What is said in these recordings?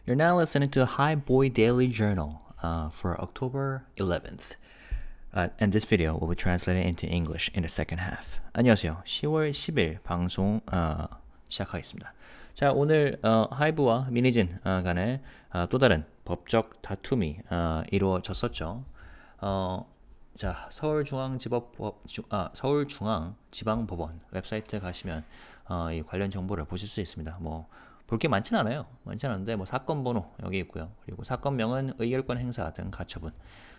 You're now listening to HYBE Daily Journal for October 11th. And this video will be translated into English in the second half. 안녕하세요. 10월 10일 방송 시작하겠습니다. 자, 오늘 하이브와 민희진 간의 또 다른 법적 다툼이 이루어졌었죠. 자, 서울중앙지방법원 웹사이트에 가시면 이 관련 정보를 보실 수 있습니다. 볼 게 많진 않아요. 많진 않은데 사건 번호 여기 있고요. 그리고 사건명은 의결권 행사 등 가처분,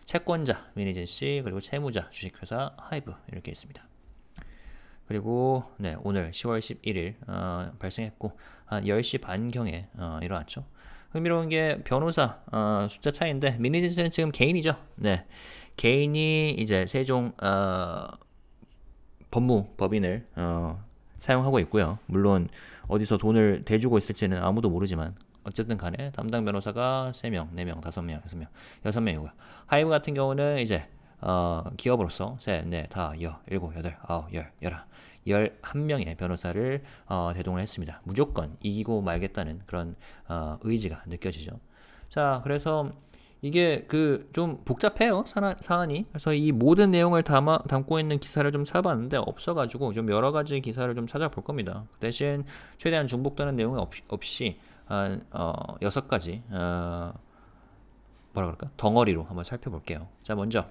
채권자 민희진 씨, 그리고 채무자 주식회사 하이브 이렇게 있습니다. 그리고 네, 오늘 10월 11일 발생했고 한 10시 반경에 일어났죠. 흥미로운 게 변호사 숫자 차이인데 민희진 씨는 지금 개인이죠. 네, 개인이 이제 세종 법무법인을 사용하고 있고요. 물론 어디서 돈을 대주고 있을지는 아무도 모르지만 어쨌든 간에 담당 변호사가 3명, 4명, 5명, 6명, 6명이고요. 하이브 같은 경우는 이제 기업으로서 셋, 넷, 다, 7, 8, 9, 10, 11명의 변호사를 대동을 했습니다. 무조건 이기고 말겠다는 그런 의지가 느껴지죠. 자, 그래서 이게 좀 복잡해요, 사안이. 그래서 이 모든 내용을 담고 있는 기사를 좀 찾아봤는데 없어가지고 좀 여러 가지 기사를 좀 찾아볼 겁니다. 대신 최대한 중복되는 내용이 없이 한 6가지 덩어리로 한번 살펴볼게요. 자, 먼저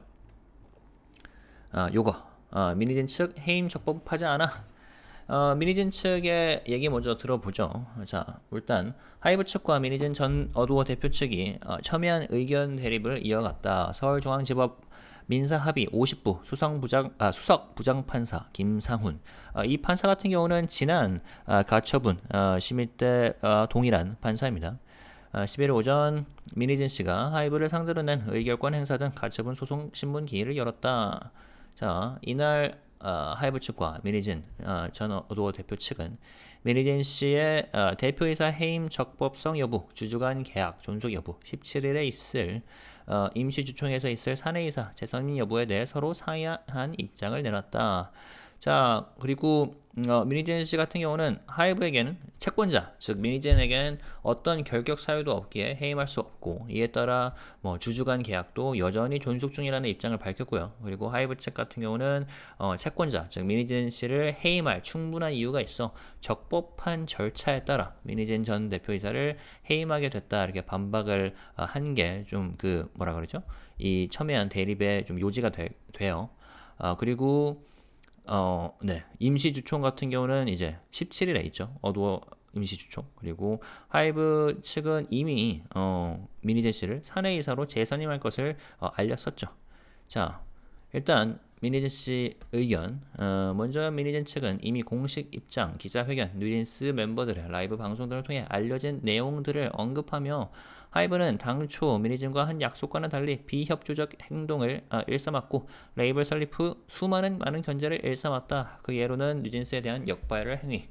민희진 측 해임 적법하지 않아. 민희진 측의 얘기 먼저 들어보죠. 자, 일단 하이브 측과 민희진 전 어두어 대표 측이 첨예한 의견 대립을 이어갔다. 서울중앙지법 민사합의 50부 수석 부장판사 김상훈. 이 판사 같은 경우는 지난 가처분 심의 때 동일한 판사입니다. 11일 오전 민희진 씨가 하이브를 상대로 낸 의결권 행사 등 가처분 소송 신문 기일을 열었다. 자, 이날 하이브 측과 민희진 전 어두어 대표 측은 민희진 씨의 대표이사 해임 적법성 여부, 주주간 계약 존속 여부, 17일에 있을 임시주총에서 있을 사내이사 재선임 여부에 대해 서로 상이한 입장을 내놨다. 자, 그리고 민희진 씨 같은 경우는 하이브에게는 채권자, 즉 민희진에게는 어떤 결격 사유도 없기에 해임할 수 없고, 이에 따라 주주간 계약도 여전히 존속 중이라는 입장을 밝혔고요. 그리고 하이브 측 같은 경우는 채권자, 즉 민희진 씨를 해임할 충분한 이유가 있어 적법한 절차에 따라 민희진 전 대표이사를 해임하게 됐다, 이렇게 반박을 한 게 좀 이 첨예한 대립의 좀 요지가 돼요. 그리고 네, 임시주총 같은 경우는 이제 17일에 있죠. 어두워 임시주총. 그리고 하이브 측은 이미 민희진 씨를 사내이사로 재선임할 것을 알렸었죠. 자, 일단 민희진 씨 의견. 먼저 민희진 측은 이미 공식 입장, 기자회견, 뉴진스 멤버들의 라이브 방송 등을 통해 알려진 내용들을 언급하며 하이브는 당초 민희진과 한 약속과는 달리 비협조적 행동을 일삼았고 레이블 설립 후 수많은 견제를 일삼았다. 그 예로는 뉴진스에 대한 역발열 행위,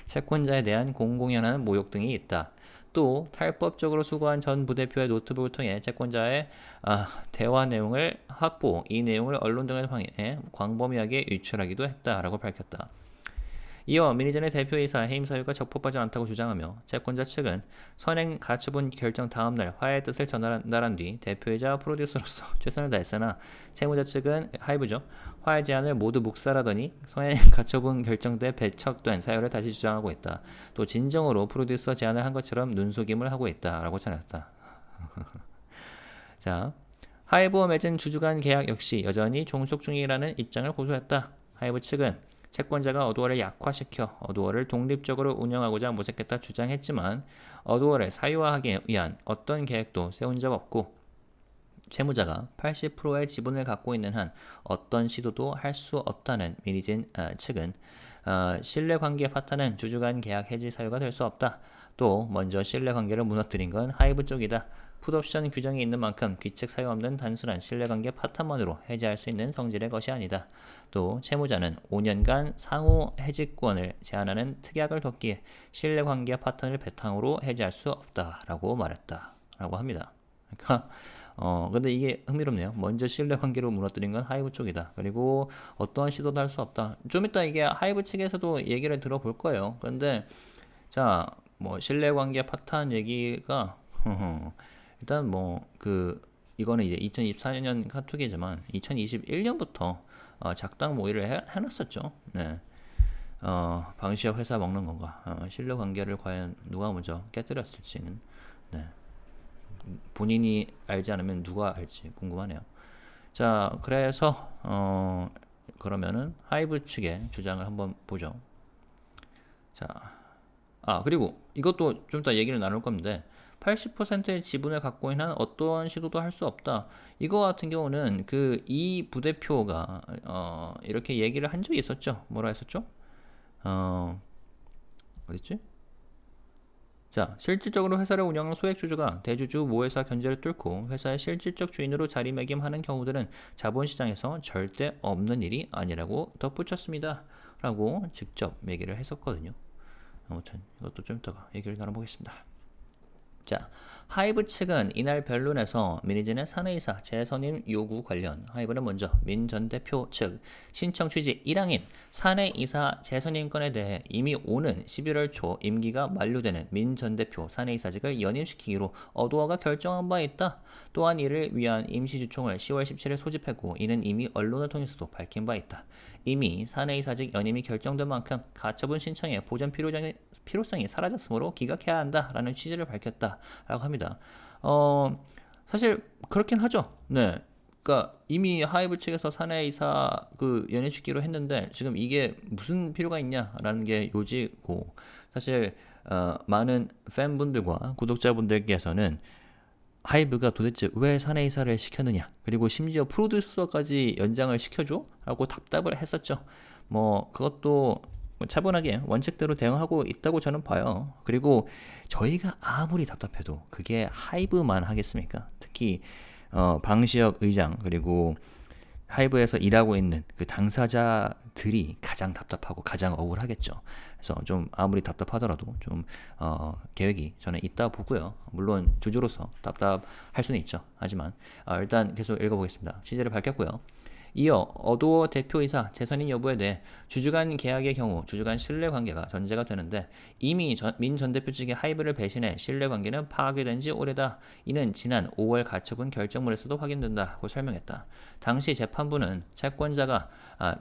채권자에 대한 공공연한 모욕 등이 있다. 또 탈법적으로 수거한 전 부대표의 노트북을 통해 채권자의 대화 내용을 확보, 이 내용을 언론 등을 통해 광범위하게 유출하기도 했다라고 밝혔다. 이어 민희진의 대표이사 해임 사유가 적법하지 않다고 주장하며 채권자 측은 선행 가처분 결정 다음날 화해의 뜻을 전달한 뒤 대표이자 프로듀서로서 최선을 다했으나 채무자 측은 하이브죠. 화해 제안을 모두 묵살하더니 선행 가처분 결정 때 배척된 사유를 다시 주장하고 있다. 또 진정으로 프로듀서 제안을 한 것처럼 눈속임을 하고 있다라고 전했다. 자, 하이브와 맺은 주주간 계약 역시 여전히 종속 중이라는 입장을 고수했다. 하이브 측은 채권자가 어두어를 약화시켜 어두어를 독립적으로 운영하고자 모색했다 주장했지만 어두어를 사유화하기 위한 어떤 계획도 세운 적 없고 채무자가 80%의 지분을 갖고 있는 한 어떤 시도도 할 수 없다는 민희진 측은 신뢰관계 파탄은 주주간 계약 해지 사유가 될 수 없다. 또 먼저 신뢰관계를 무너뜨린 건 하이브 쪽이다. 풋옵션 규정이 있는 만큼 귀책 사유 없는 단순한 신뢰관계 파탄만으로 해지할 수 있는 성질의 것이 아니다. 또 채무자는 5년간 상호 해지권을 제한하는 특약을 뒀기에 신뢰관계 파탄을 바탕으로 해지할 수 없다라고 말했다라고 합니다. 그러니까 근데 이게 흥미롭네요. 먼저 신뢰관계로 무너뜨린 건 하이브 쪽이다. 그리고 어떠한 시도도 할 수 없다. 좀 이따 이게 하이브 측에서도 얘기를 들어볼 거예요. 근데 자, 뭐 신뢰관계 파탄 얘기가 일단 뭐 이거는 이제 2024년 카톡이지만 2021년부터 작당 모의를 해놨었죠. 네. 방시혁 회사 먹는 건가? 신뢰관계를 과연 누가 먼저 깨뜨렸을지는 네. 본인이 알지 않으면 누가 알지 궁금하네요. 자, 그래서 그러면은 하이브 측의 주장을 한번 보죠. 자, 그리고 이것도 좀 이따 얘기를 나눌 건데 80%의 지분을 갖고 있는 어떠한 시도도 할 수 없다. 이거 같은 경우는 이 부대표가 이렇게 얘기를 한 적이 있었죠. 뭐라 했었죠? 어딨지? 자, 실질적으로 회사를 운영하는 소액주주가 대주주 모회사 견제를 뚫고 회사의 실질적 주인으로 자리매김하는 경우들은 자본시장에서 절대 없는 일이 아니라고 덧붙였습니다. 라고 직접 얘기를 했었거든요. 아무튼 이것도 좀 이따가 얘기를 나눠보겠습니다. 자, 하이브 측은 이날 변론에서 민희진의 사내이사 재선임 요구 관련 하이브는 먼저 민 전 대표 측 신청 취지 1항인 사내이사 재선임권에 대해 이미 오는 11월 초 임기가 만료되는 민 전 대표 사내이사직을 연임시키기로 어도어가 결정한 바 있다. 또한 이를 위한 임시주총을 10월 17일 소집했고 이는 이미 언론을 통해서도 밝힌 바 있다. 이미 사내이사직 연임이 결정된 만큼 가처분 신청의 보전 필요성이 사라졌으므로 기각해야 한다라는 취지를 밝혔다라고 합니다. 사실 그렇긴 하죠. 네. 그러니까 이미 하이브 측에서 사내이사 연임시키기로 했는데 지금 이게 무슨 필요가 있냐라는 게 요지고 사실 많은 팬분들과 구독자분들께서는 하이브가 도대체 왜 사내이사를 시켰느냐 그리고 심지어 프로듀서까지 연장을 시켜줘? 라고 답답을 했었죠. 뭐 그것도 차분하게 원칙대로 대응하고 있다고 저는 봐요. 그리고 저희가 아무리 답답해도 그게 하이브만 하겠습니까? 특히 방시혁 의장 그리고 하이브에서 일하고 있는 그 당사자들이 가장 답답하고 가장 억울하겠죠. 그래서 좀 아무리 답답하더라도 좀 계획이 저는 있다 보고요. 물론 주주로서 답답할 수는 있죠. 하지만 일단 계속 읽어보겠습니다. 취지를 밝혔고요. 이어 어도어 대표이사 재선임 여부에 대해 주주 간 계약의 경우 주주 간 신뢰관계가 전제가 되는데 이미 민 전 대표 측의 하이브를 배신해 신뢰관계는 파괴된 지 오래다. 이는 지난 5월 가처분 결정문에서도 확인된다고 설명했다. 당시 재판부는 채권자가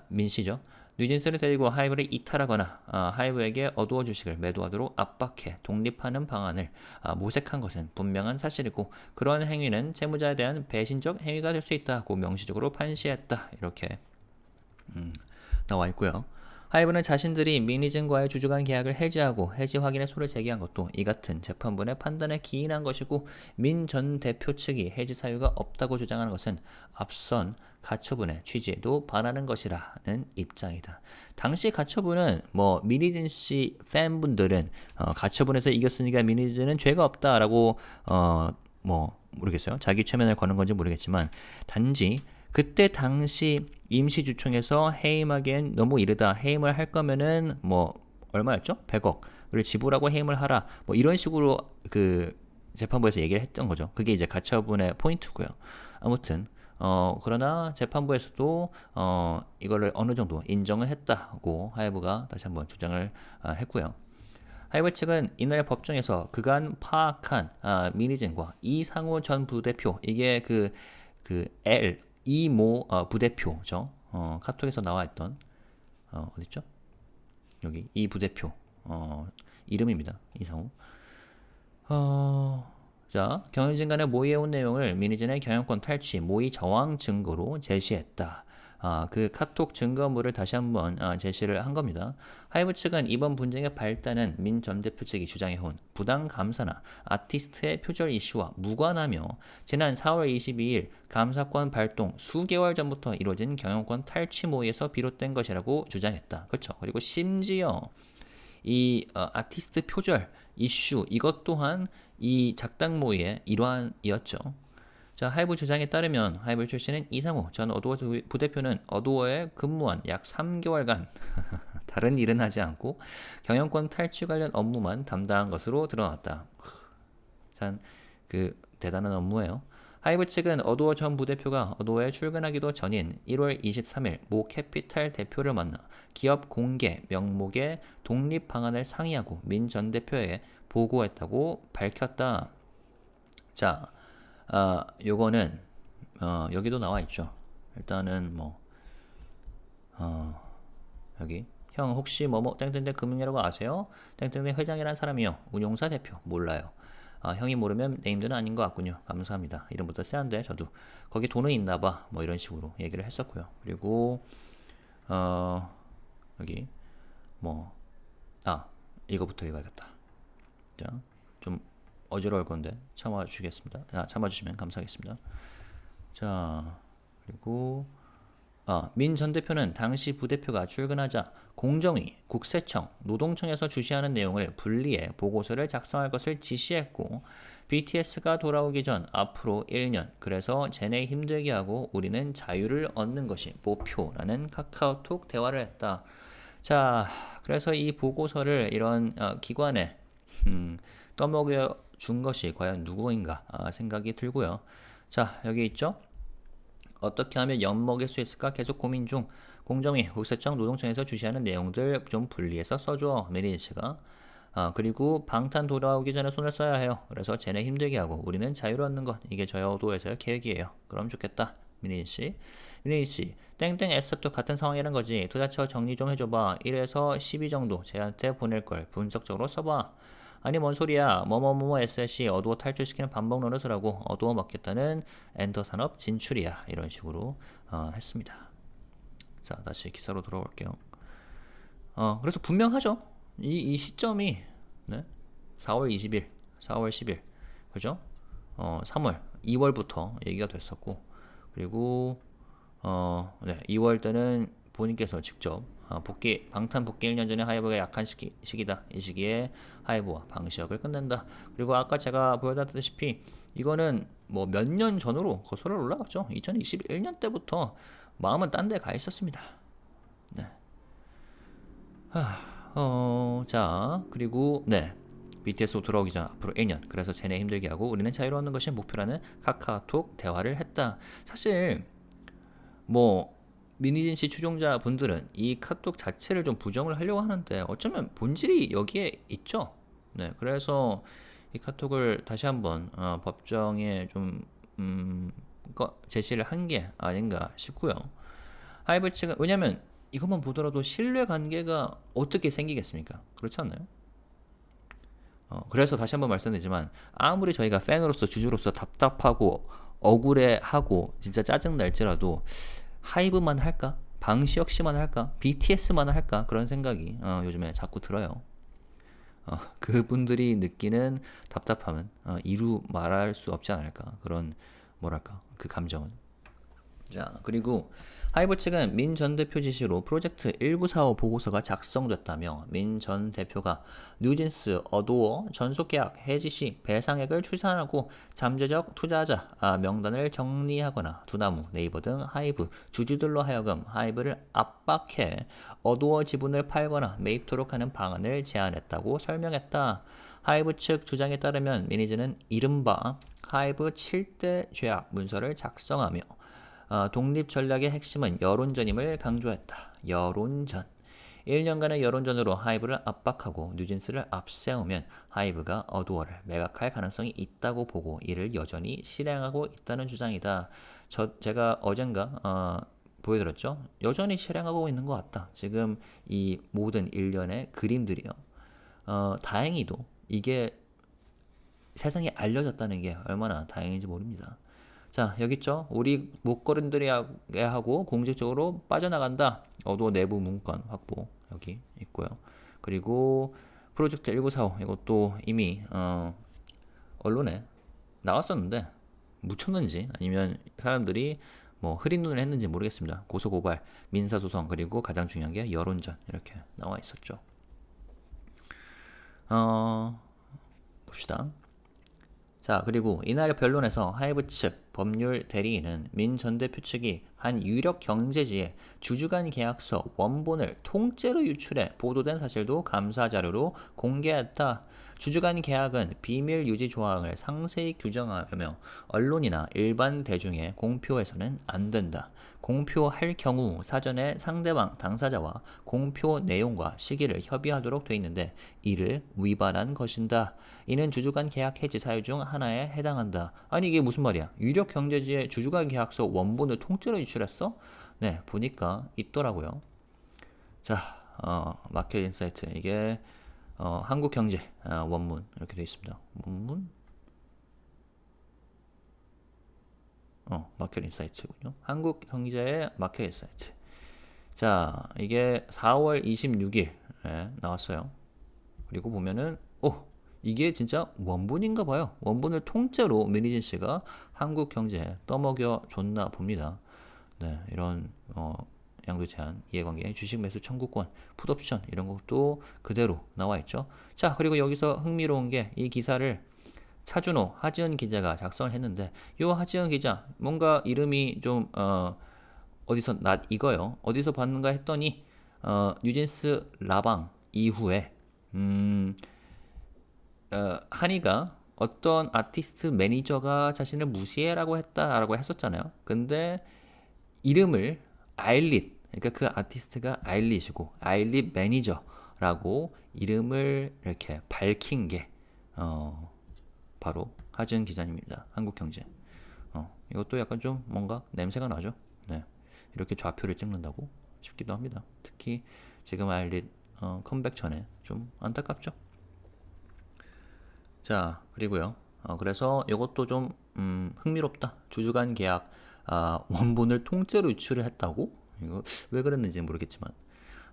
민 씨죠. 뉴진스를 데리고 하이브를 이탈하거나 하이브에게 어도어 주식을 매도하도록 압박해 독립하는 방안을 모색한 것은 분명한 사실이고 그러한 행위는 채무자에 대한 배신적 행위가 될 수 있다고 명시적으로 판시했다. 이렇게 나와 있고요. 하이브는 자신들이 민희진과의 주주간 계약을 해지하고 해지 확인의 소를 제기한 것도 이 같은 재판부의 판단에 기인한 것이고 민 전 대표 측이 해지 사유가 없다고 주장하는 것은 앞선 가처분의 취지에도 반하는 것이라는 입장이다. 당시 가처분은 뭐 민희진 씨 팬분들은 가처분에서 이겼으니까 민희진은 죄가 없다라고 뭐 모르겠어요. 자기 최면을 거는 건지 모르겠지만 단지 그때 당시 임시주총에서 해임하기엔 너무 이르다. 해임을 할 거면은 뭐 얼마였죠? 100억을 지불하고 해임을 하라. 뭐 이런 식으로 재판부에서 얘기를 했던 거죠. 그게 이제 가처분의 포인트고요. 아무튼 그러나 재판부에서도 이거를 어느 정도 인정을 했다고 하이브가 다시 한번 주장을 했고요. 하이브 측은 이날 법정에서 그간 파악한 민희진과 이상우 전 부대표 이게 이모 부대표죠. 카톡에서 나와있던 어딨죠? 여기 이 부대표 이름입니다. 이상우. 자, 경영진 간에 모의해온 내용을 민희진의 경영권 탈취, 모의 저항 증거로 제시했다. 그 카톡 증거물을 다시 한번 제시를 한 겁니다. 하이브 측은 이번 분쟁의 발단은 민 전 대표 측이 주장해온 부당 감사나 아티스트의 표절 이슈와 무관하며 지난 4월 22일 감사권 발동 수개월 전부터 이뤄진 경영권 탈취 모의에서 비롯된 것이라고 주장했다. 그렇죠. 그리고 심지어 이 아티스트 표절 이슈 이것 또한 이 작당 모의의 일환이었죠. 자, 하이브 주장에 따르면 하이브 출신인 이상우 전 어도어 부대표는 어도어에 근무한 약 3개월간 다른 일은 하지 않고 경영권 탈취 관련 업무만 담당한 것으로 드러났다. 참 대단한 업무예요. 하이브 측은 어도어 전 부대표가 어도어에 출근하기도 전인 1월 23일 모 캐피탈 대표를 만나 기업 공개 명목의 독립 방안을 상의하고 민 전 대표에게 보고했다고 밝혔다. 자, 요거는 여기도 나와 있죠. 일단은 뭐 여기 형 혹시 뭐뭐 땡땡땡 금융이라고 아세요? 땡땡땡 회장이란 사람이요. 운용사 대표 몰라요. 형이 모르면 네임드는 아닌 것 같군요. 감사합니다. 이름부터 세한데 저도 거기 돈은 있나봐. 뭐 이런 식으로 얘기를 했었고요. 그리고 여기 뭐 이거부터 읽어야겠다. 자, 좀 어지러울 건데 참아주시겠습니다. 참아주시면 감사하겠습니다. 자, 그리고 민 전 대표는 당시 부대표가 출근하자 공정위, 국세청, 노동청에서 주시하는 내용을 분리해 보고서를 작성할 것을 지시했고 BTS가 돌아오기 전 앞으로 1년 그래서 쟤네 힘들게 하고 우리는 자유를 얻는 것이 목표라는 카카오톡 대화를 했다. 자, 그래서 이 보고서를 이런 기관에 떠먹여 준 것이 과연 누구인가 생각이 들고요. 자, 여기 있죠. 어떻게 하면 엿먹일 수 있을까 계속 고민 중. 공정위, 국세청, 노동청에서 주시하는 내용들 좀 분리해서 써줘. 민희진 씨가. 그리고 방탄 돌아오기 전에 손을 써야 해요. 그래서 쟤네 힘들게 하고 우리는 자유를 얻는 것. 이게 저여도에서의 계획이에요. 그럼 좋겠다. 민희진 씨. 민희진 씨. 땡땡 S도 같은 상황이란 거지. 투자처 정리 좀 해줘봐. 1에서 12 정도 쟤한테 보낼 걸 분석적으로 써봐. 아니 뭔 소리야. 뭐뭐뭐뭐 SSC 어두워 탈출시키는 반복론을 쓰라고. 어두워 먹겠다는 엔터 산업 진출이야. 이런 식으로 했습니다. 자, 다시 기사로 돌아올게요. 그래서 분명하죠. 이 시점이 네? 4월 20일, 4월 10일 그죠? 3월, 2월부터 얘기가 됐었고 그리고 네, 2월 때는 본인께서 직접 방탄 복귀 1년 전에 하이브가 약한 시기다. 이 시기에 하이브와 방시혁을 끝낸다. 그리고 아까 제가 보여드렸다시피 이거는 뭐 몇 년 전으로 거슬러 올라갔죠. 2021년 때부터 마음은 딴 데 가 있었습니다. 네. 자, 그리고 네. BTS 돌아오기 전 앞으로 1년. 그래서 쟤네 힘들게 하고 우리는 자유를 얻는 것이 목표라는 카카오톡 대화를 했다. 사실 뭐 민희진 씨 추종자 분들은 이 카톡 자체를 좀 부정을 하려고 하는데 어쩌면 본질이 여기에 있죠. 네, 그래서 이 카톡을 다시 한번 법정에 좀 제시를 한 게 아닌가 싶고요. 하이브 측은 왜냐면 이것만 보더라도 신뢰 관계가 어떻게 생기겠습니까? 그렇지 않나요? 그래서 다시 한번 말씀드리지만 아무리 저희가 팬으로서 주주로서 답답하고 억울해하고 진짜 짜증 날지라도 하이브만 할까? 방시혁 씨만 할까? BTS만 할까? 그런 생각이 요즘에 자꾸 들어요. 그분들이 느끼는 답답함은 이루 말할 수 없지 않을까? 그런 뭐랄까 그 감정은. 자, 그리고 하이브 측은 민 전 대표 지시로 프로젝트 1945 보고서가 작성됐다며 민 전 대표가 뉴진스, 어도어, 전속계약, 해지 시 배상액을 추산하고 잠재적 투자자 명단을 정리하거나 두나무, 네이버 등 하이브 주주들로 하여금 하이브를 압박해 어도어 지분을 팔거나 매입토록 하는 방안을 제안했다고 설명했다. 하이브 측 주장에 따르면 민희진은 이른바 하이브 7대 죄악 문서를 작성하며 독립 전략의 핵심은 여론전임을 강조했다. 여론전. 1년간의 여론전으로 하이브를 압박하고 뉴진스를 앞세우면 하이브가 어두워를 매각할 가능성이 있다고 보고 이를 여전히 실행하고 있다는 주장이다. 제가 어젠가 보여드렸죠? 여전히 실행하고 있는 것 같다. 지금 이 모든 일련의 그림들이요. 다행히도 이게 세상에 알려졌다는 게 얼마나 다행인지 모릅니다. 자, 여기 있죠. 우리 못거른들이 하고 공식적으로 빠져나간다. 어도 내부 문건 확보 여기 있고요. 그리고 프로젝트 1945 이것도 이미 언론에 나왔었는데 묻혔는지 아니면 사람들이 뭐 흐린 눈을 했는지 모르겠습니다. 고소고발, 민사소송 그리고 가장 중요한 게 여론전 이렇게 나와 있었죠. 봅시다. 자, 그리고 이날 변론에서 하이브 측 법률 대리인은 민 전 대표 측이 한 유력 경제지에 주주간 계약서 원본을 통째로 유출해 보도된 사실도 감사 자료로 공개했다. 주주간 계약은 비밀 유지 조항을 상세히 규정하며 언론이나 일반 대중에 공표해서는 안 된다. 공표할 경우 사전에 상대방 당사자와 공표 내용과 시기를 협의하도록 돼 있는데 이를 위반한 것인다. 이는 주주간 계약 해지 사유 중 하나에 해당한다. 아니 이게 무슨 말이야? 유력 경제지에 주주간 계약서 원본을 통째로 유출했어? 네, 보니까 있더라고요. 자, 마켓 인사이트 이게 한국경제 원문 이렇게 되어 있습니다. 원문? 마켓 인사이트군요. 한국경제의 마켓 인사이트. 자, 이게 4월 26일에 나왔어요. 그리고 보면은 이게 진짜 원본인가 봐요. 원본을 통째로 민희진 씨가 한국경제에 떠먹여 줬나 봅니다. 네, 이런 양도 제한, 이해관계, 주식 매수 청구권, 풋옵션 이런 것도 그대로 나와 있죠. 자, 그리고 여기서 흥미로운 게 이 기사를 차준호, 하지은 기자가 작성을 했는데 이 하지은 기자 뭔가 이름이 좀 어디서 이거요. 어디서 봤는가 했더니 뉴진스 라방 이후에 한이가 어떤 아티스트 매니저가 자신을 무시해라고 했다라고 했었잖아요. 근데 이름을 ILLIT, 그러니까 그 아티스트가 ILLIT이고 ILLIT 매니저라고 이름을 이렇게 밝힌 게 바로 하지은 기자님입니다. 한국경제. 이것도 약간 좀 뭔가 냄새가 나죠. 네, 이렇게 좌표를 찍는다고 싶기도 합니다. 특히 지금 ILLIT 컴백 전에 좀 안타깝죠. 자, 그리고요. 그래서 이것도 좀 흥미롭다. 주주간 계약 원본을 통째로 유출을 했다고? 이거 왜 그랬는지 모르겠지만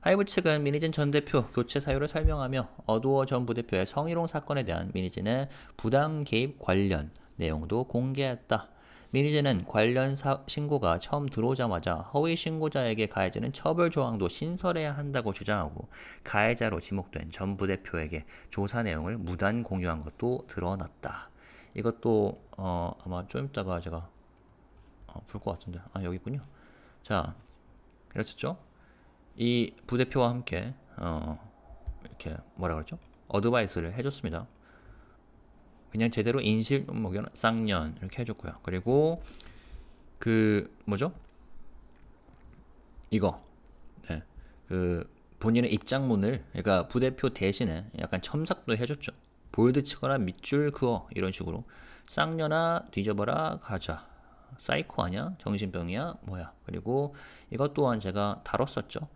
하이브 측은 민희진 전 대표 교체 사유를 설명하며 어두워 전 부대표의 성희롱 사건에 대한 민희진의 부당 개입 관련 내용도 공개했다. 민희진은 관련 신고가 처음 들어오자마자 허위 신고자에게 가해지는 처벌 조항도 신설해야 한다고 주장하고 가해자로 지목된 전 부대표에게 조사 내용을 무단 공유한 것도 드러났다. 이것도 아마 좀 이따가 제가 볼 것 같은데 여기 있군요. 자, 이랬었죠. 이 부대표와 함께 이렇게 뭐라 그러죠? 어드바이스를 해줬습니다. 그냥 제대로 인실 먹여는 쌍년 이렇게 해줬고요. 그리고 그 뭐죠? 이거 그 본인의 입장문을 그러니까 부대표 대신에 약간 첨삭도 해줬죠. 볼드 치거나 밑줄 그어 이런 식으로 쌍년아 뒤져봐라 가자. 사이코 아니야? 정신병이야? 뭐야? 그리고 이것 또한 제가 다뤘었죠.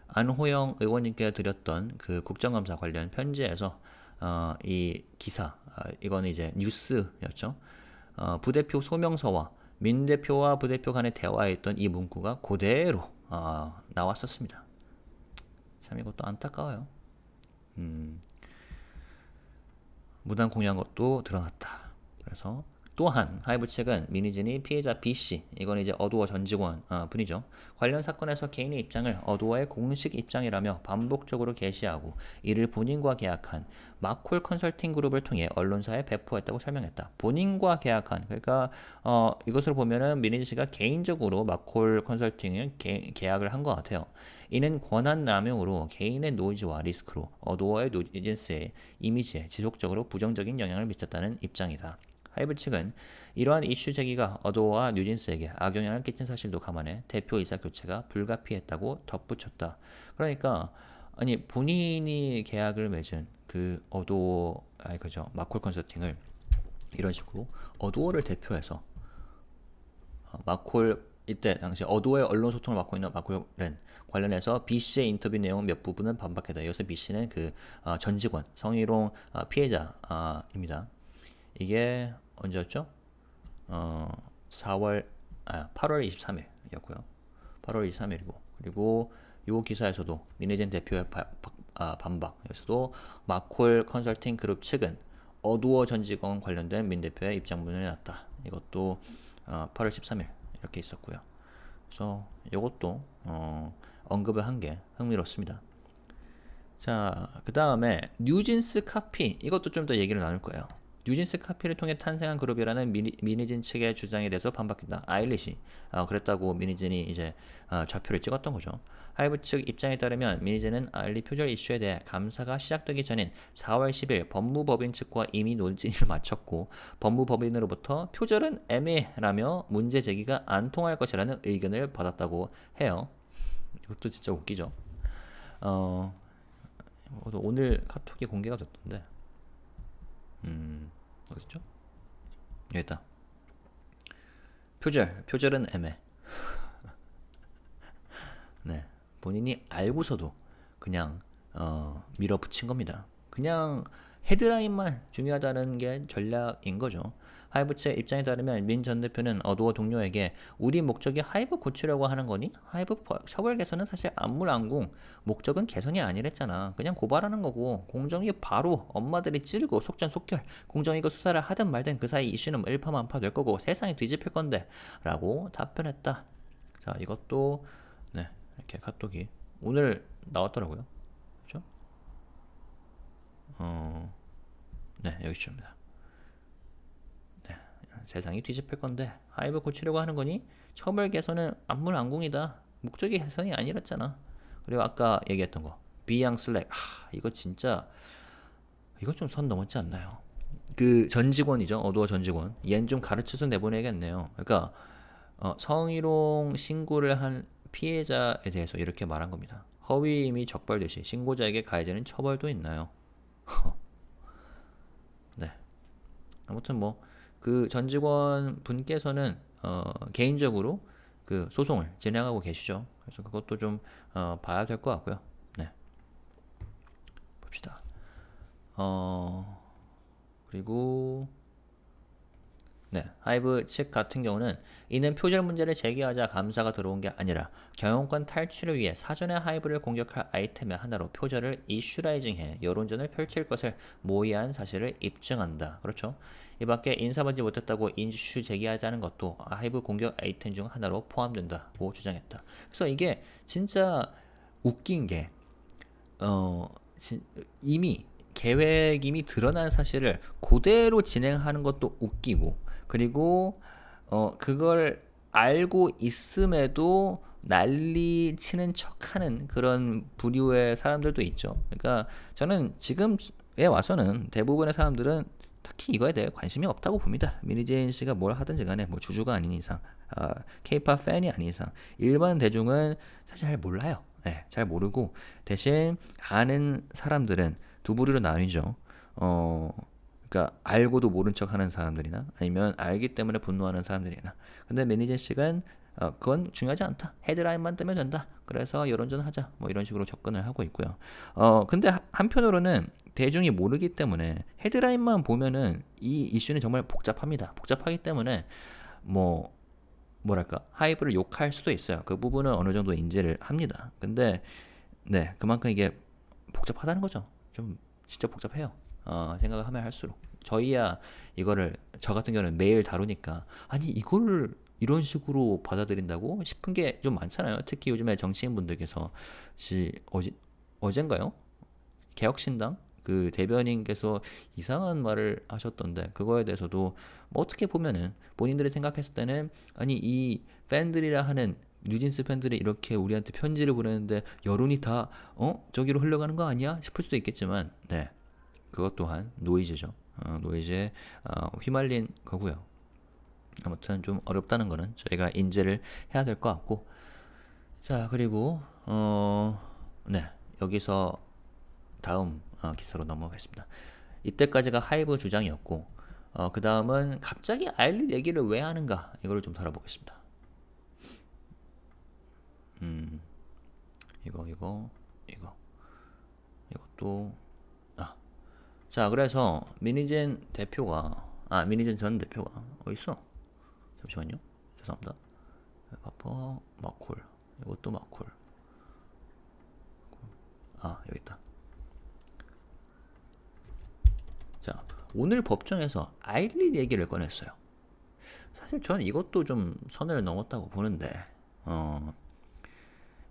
안호영 의원님께 드렸던 그 국정감사 관련 편지에서 이 기사 이거는 이제 뉴스였죠. 부대표 소명서와 민 대표와 부대표 간의 대화에 있던 이 문구가 그대로 나왔었습니다. 참 이것도 안타까워요. 무단 공유한 것도 드러났다. 그래서 또한 하이브 측은 민희진이 피해자 B씨, 이건 이제 어두워 전 직원 분이죠. 관련 사건에서 개인의 입장을 어두워의 공식 입장이라며 반복적으로 게시하고 이를 본인과 계약한 마콜 컨설팅 그룹을 통해 언론사에 배포했다고 설명했다. 본인과 계약한, 그러니까 이것을 보면은 민희진 씨가 개인적으로 마콜 컨설팅을 계약을 한 것 같아요. 이는 권한 남용으로 개인의 노이즈와 리스크로 어두워의 뉴진스의 이미지에 지속적으로 부정적인 영향을 미쳤다는 입장이다. 하이브 측은 이러한 이슈 제기가 어도어와 뉴진스에게 악영향을 끼친 사실도 감안해 대표 이사 교체가 불가피했다고 덧붙였다. 그러니까 아니 본인이 계약을 맺은 그 어도어 그죠 마콜 컨설팅을 이런 식으로 어도어를 대표해서 마콜 이때 당시 어도어의 언론 소통을 맡고 있는 마콜렌 관련해서 B씨의 인터뷰 내용 몇 부분은 반박했다. 여기서 B씨는 그 전 직원 성희롱 피해자입니다. 이게 언제였죠? 8월 23일이었고요. 8월 23일이고 그리고 이 기사에서도 민희진 대표의 반박 여기서도 마콜 컨설팅 그룹 측은 어두워 전 직원 관련된 민 대표의 입장문을 내놨다. 이것도 8월 13일 이렇게 있었고요. 그래서 이것도 언급을 한 게 흥미롭습니다. 자, 그 다음에 뉴진스 카피 이것도 좀 더 얘기를 나눌 거예요. 뉴진스 카피를 통해 탄생한 그룹이라는 민희진 측의 주장에 대해서 반박했다. 아일릿이 그랬다고 민희진이 이제 좌표를 찍었던 거죠. 하이브 측 입장에 따르면 민희진은 아일릿 표절 이슈에 대해 감사가 시작되기 전인 4월 10일 법무법인 측과 이미 논의를 마쳤고 법무법인으로부터 표절은 애매라며 문제 제기가 안 통할 것이라는 의견을 받았다고 해요. 이것도 진짜 웃기죠. 오늘 카톡이 공개가 됐던데 어딨죠? 여기 있다. 표절은 애매. 네, 본인이 알고서도 그냥 밀어붙인 겁니다. 그냥 헤드라인만 중요하다는 게 전략인 거죠. 하이브 측 입장에 따르면 민 전 대표는 어두워 동료에게 우리 목적이 하이브 고치려고 하는 거니? 하이브 처벌 개선은 사실 안물안궁 목적은 개선이 아니랬잖아. 그냥 고발하는 거고 공정위 바로 엄마들이 찌르고 속전속결 공정위가 수사를 하든 말든 그 사이 이슈는 일파만파 될 거고 세상이 뒤집힐 건데 라고 답변했다. 자, 이것도 네, 이렇게 카톡이 오늘 나왔더라고요. 그렇죠? 네, 여기쯤입니다. 세상이 뒤집힐 건데 하이브 고치려고 하는 거니? 처벌 개선은 안물안궁이다. 목적이 개선이 아니랬잖아. 그리고 아까 얘기했던 거 비양 슬랙 이거 진짜 이거 좀 선 넘었지 않나요? 그 전 직원이죠. 어두워 전 직원. 얘는 좀 가르쳐서 내보내야겠네요. 그러니까 성희롱 신고를 한 피해자에 대해서 이렇게 말한 겁니다. 허위임이 적발되시 신고자에게 가해지는 처벌도 있나요? 네. 아무튼 뭐 그 전 직원 분께서는 개인적으로 그 소송을 진행하고 계시죠. 그래서 그것도 좀 봐야 될 것 같고요. 네. 봅시다. 그리고 네, 하이브 측 같은 경우는 이는 표절 문제를 제기하자 감사가 들어온 게 아니라 경영권 탈취를 위해 사전에 하이브를 공격할 아이템의 하나로 표절을 이슈라이징해 여론전을 펼칠 것을 모의한 사실을 입증한다. 그렇죠? 이 밖에 인사받지 못했다고 이슈 제기하자는 것도 하이브 공격 아이템 중 하나로 포함된다고 주장했다. 그래서 이게 진짜 웃긴 게 이미 계획 이미 드러난 사실을 그대로 진행하는 것도 웃기고 그리고 그걸 알고 있음에도 난리 치는 척하는 그런 부류의 사람들도 있죠. 그러니까 저는 지금에 와서는 대부분의 사람들은 특히 이거에 대해 관심이 없다고 봅니다. 민희진 씨가 뭘 하든지 간에 뭐 주주가 아닌 이상 K-pop 팬이 아닌 이상 일반 대중은 사실 잘 몰라요. 네, 잘 모르고 대신 아는 사람들은 두 부류로 나뉘죠. 그러니까 알고도 모른 척하는 사람들이나 아니면 알기 때문에 분노하는 사람들이나. 근데 매니저 씨는 그건 중요하지 않다. 헤드라인만 뜨면 된다. 그래서 여론전 하자. 뭐 이런 식으로 접근을 하고 있고요. 근데 한편으로는 대중이 모르기 때문에 헤드라인만 보면은 이 이슈는 정말 복잡합니다. 복잡하기 때문에 뭐랄까 하이브를 욕할 수도 있어요. 그 부분은 어느 정도 인지를 합니다. 근데 네, 그만큼 이게 복잡하다는 거죠. 좀 진짜 복잡해요. 생각을 하면 할수록 저희야 이거를 저 같은 경우는 매일 다루니까 아니 이거를 이런 식으로 받아들인다고 싶은 게 좀 많잖아요. 특히 요즘에 정치인분들께서 어젠가요? 개혁신당 그 대변인께서 이상한 말을 하셨던데 그거에 대해서도 뭐 어떻게 보면은 본인들이 생각했을 때는 아니 이 팬들이라 하는 뉴진스 팬들이 이렇게 우리한테 편지를 보내는데 여론이 다 저기로 흘러가는 거 아니야 싶을 수도 있겠지만 네 그것 또한 노이즈죠. 노이즈에 휘말린 거고요. 아무튼 좀 어렵다는 거는 저희가 인지를 해야 될 것 같고 자 그리고 네 여기서 다음 기사로 넘어가겠습니다. 이때까지가 하이브 주장이었고 그 다음은 갑자기 아일릿 얘기를 왜 하는가 이거를 좀 다뤄보겠습니다. 이것도 자 그래서 민희진 전 대표가 어딨어? 잠시만요. 죄송합니다. 파퍼 마콜 이것도 마콜 여기 있다. 자 오늘 법정에서 아일릿 얘기를 꺼냈어요. 사실 저는 이것도 좀 선을 넘었다고 보는데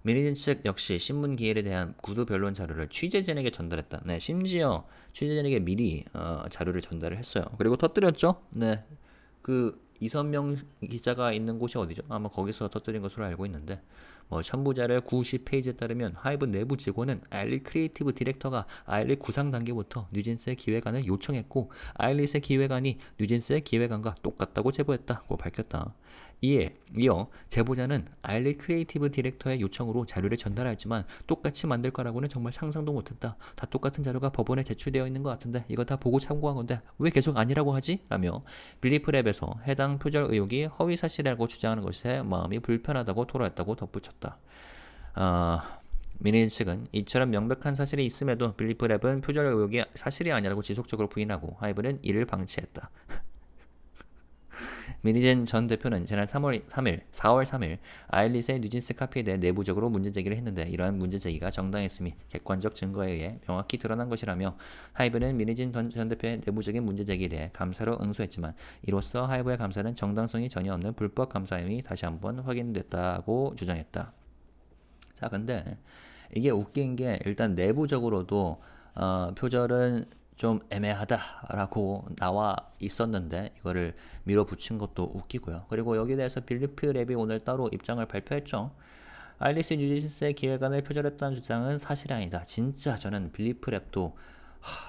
민희진 측 역시 신문 기일에 대한 구두 변론 자료를 취재진에게 전달했다. 네, 심지어 취재진에게 미리 자료를 전달을 했어요. 그리고 터뜨렸죠. 네, 그 이선명 기자가 있는 곳이 어디죠? 아마 거기서 터뜨린 것으로 알고 있는데 뭐 첨부자료 90페이지에 따르면 하이브 내부 직원은 아일릿 크리에이티브 디렉터가 아일릿 구상 단계부터 뉴진스의 기획안을 요청했고 아일릿의 기획안이 뉴진스의 기획안과 똑같다고 제보했다고 밝혔다. 이어 제보자는 아일릿 크리에이티브 디렉터의 요청으로 자료를 전달하였지만 똑같이 만들 거라고는 정말 상상도 못했다. 다 똑같은 자료가 법원에 제출되어 있는 것 같은데 이거 다 보고 참고한 건데 왜 계속 아니라고 하지? 라며 빌리프랩에서 해당 표절 의혹이 허위사실이라고 주장하는 것에 마음이 불편하다고 토로했다고 덧붙였다. 민희진 측은 이처럼 명백한 사실이 있음에도 빌리프랩은 표절 의혹이 사실이 아니라고 지속적으로 부인하고 하이브는 이를 방치했다. 민희진 전 대표는 지난 4월 3일 아일릿의 뉴진스 카피에 대해 내부적으로 문제제기를 했는데 이러한 문제제기가 정당했음이 객관적 증거에 의해 명확히 드러난 것이라며 하이브는 민희진 전 대표의 내부적인 문제제기에 대해 감사로 응수했지만 이로써 하이브의 감사는 정당성이 전혀 없는 불법 감사임이 다시 한번 확인됐다고 주장했다. 자, 근데 이게 웃긴 게 일단 내부적으로도 표절은 좀 애매하다라고 나와 있었는데 이거를 밀어붙인 것도 웃기고요. 그리고 여기에 대해서 빌리프랩이 오늘 따로 입장을 발표했죠. 아일릿 뉴진스의 기획안을 표절했다는 주장은 사실이 아니다. 진짜 저는 빌리프랩도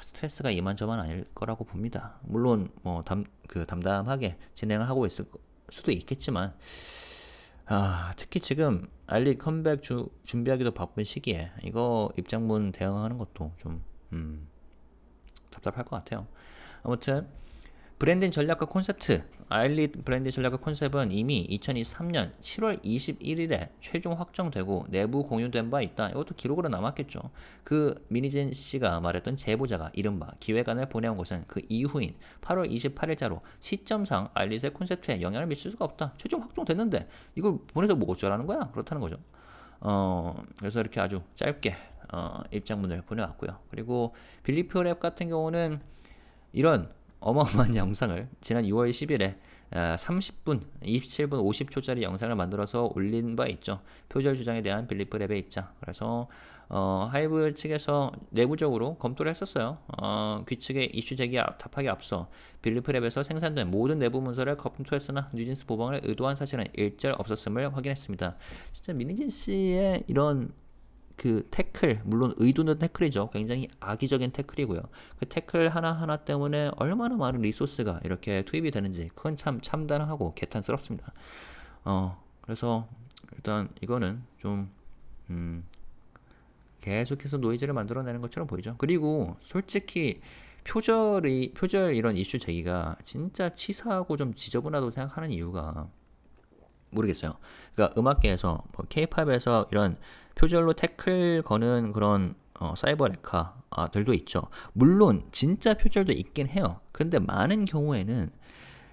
스트레스가 이만저만 아닐 거라고 봅니다. 물론 뭐 담담하게 진행을 하고 있을 수도 있겠지만 특히 지금 아일릿 컴백 준비하기도 바쁜 시기에 이거 입장문 대응하는 것도 좀 답답할 것 같아요. 아무튼 브랜딩 전략과 콘셉트 아일릿 브랜딩 전략과 콘셉트는 이미 2023년 7월 21일에 최종 확정되고 내부 공유된 바 있다. 이것도 기록으로 남았겠죠. 그 민희진 씨가 말했던 제보자가 이른바 기획안을 보내온 것은 그 이후인 8월 28일자로 시점상 아일릿의 콘셉트에 영향을 미칠 수가 없다. 최종 확정됐는데 이걸 보내서 뭐 어쩌라는 거야? 그렇다는 거죠. 그래서 이렇게 아주 짧게 입장문을 보내왔고요. 그리고 빌리프랩 같은 경우는 이런 어마어마한 영상을 지난 6월 10일에 30분, 27분 50초짜리 영상을 만들어서 올린 바 있죠. 표절 주장에 대한 빌리프랩의 입장. 그래서 하이브 측에서 내부적으로 검토를 했었어요. 귀측의 이슈 제기 답하기 앞서 빌리프랩에서 생산된 모든 내부 문서를 검토했으나 뉴진스 보방을 의도한 사실은 일절 없었음을 확인했습니다. 진짜 민희진 씨의 이런 그 태클, 물론 의도는 태클이죠. 굉장히 악의적인 태클이고요. 그 태클 하나하나 때문에 얼마나 많은 리소스가 이렇게 투입이 되는지 그건 참 참담하고 개탄스럽습니다. 그래서 일단 이거는 좀 계속해서 노이즈를 만들어내는 것처럼 보이죠. 그리고 솔직히 표절 이런 이슈 제기가 진짜 치사하고 좀 지저분하다고 생각하는 이유가 모르겠어요. 그러니까 음악계에서 뭐 K-팝에서 이런 표절로 태클 거는 그런 사이버 레카들도 있죠. 물론 진짜 표절도 있긴 해요. 근데 많은 경우에는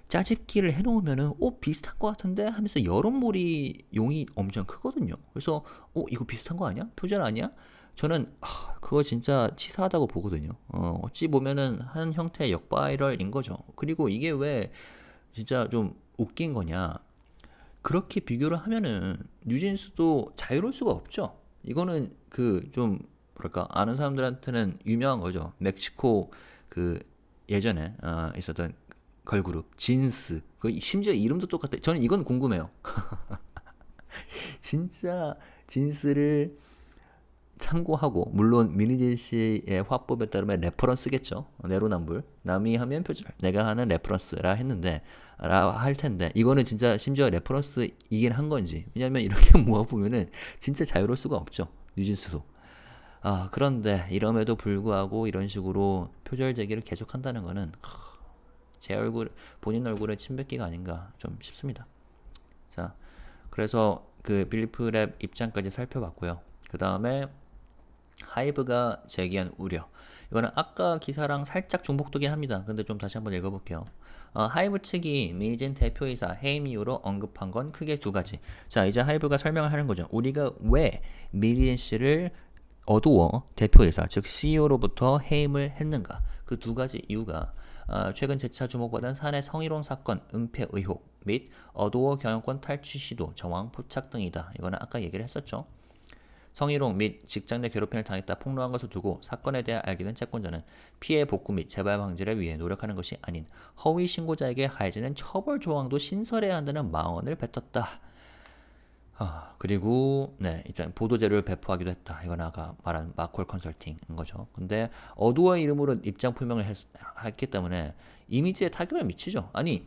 짜집기를 해놓으면은 비슷한 것 같은데 하면서 여론몰이 용이 엄청 크거든요. 그래서 이거 비슷한 거 아니야? 표절 아니야? 저는 그거 진짜 치사하다고 보거든요. 어찌 보면은 한 형태의 역바이럴인 거죠. 그리고 이게 왜 진짜 좀 웃긴 거냐? 그렇게 비교를 하면은 뉴진스도 자유로울 수가 없죠. 이거는 그 좀 뭐랄까 아는 사람들한테는 유명한 거죠. 멕시코 그 예전에 있었던 걸그룹 진스. 그 심지어 이름도 똑같아. 저는 이건 궁금해요. 진짜 진스를 참고하고 물론 민희진 씨의 화법에 따르면 레퍼런스겠죠. 내로남불. 남이 하면 표절, 내가 하는 레퍼런스라 했는데 라 할 텐데 이거는 진짜 심지어 레퍼런스이긴 한 건지. 왜냐면 이렇게 모아보면은 진짜 자유로울 수가 없죠. 뉴진스도. 그런데 이럼에도 불구하고 이런 식으로 표절 제기를 계속한다는 거는 제 본인 얼굴에 침 뱉기가 아닌가 좀 싶습니다. 자, 그래서 그 빌리프랩 입장까지 살펴봤고요. 그 다음에 하이브가 제기한 우려. 이거는 아까 기사랑 살짝 중복되긴 합니다. 근데 좀 다시 한번 읽어볼게요. 하이브 측이 민희진 대표이사 해임 이유로 언급한 건 크게 두 가지. 자, 이제 하이브가 설명을 하는 거죠. 우리가 왜 민희진 씨를 어두워 대표이사, 즉 CEO로부터 해임을 했는가. 그 두 가지 이유가 최근 재차 주목받은 사내 성희롱 사건 은폐 의혹 및 어두워 경영권 탈취 시도 정황 포착 등이다. 이거는 아까 얘기를 했었죠. 성희롱 및 직장 내 괴롭힘을 당했다 폭로한 것을 두고 사건에 대해 알게 된 채권자는 피해 복구 및 재발 방지를 위해 노력하는 것이 아닌 허위 신고자에게 가해지는 처벌 조항도 신설해야 한다는 망언을 뱉었다. 그리고 입장 보도자료를 배포하기도 했다. 이건 아까 말한 마콜 컨설팅인 거죠. 근데 어두워의 이름으로 입장 표명을 했기 때문에 이미지에 타격을 미치죠. 아니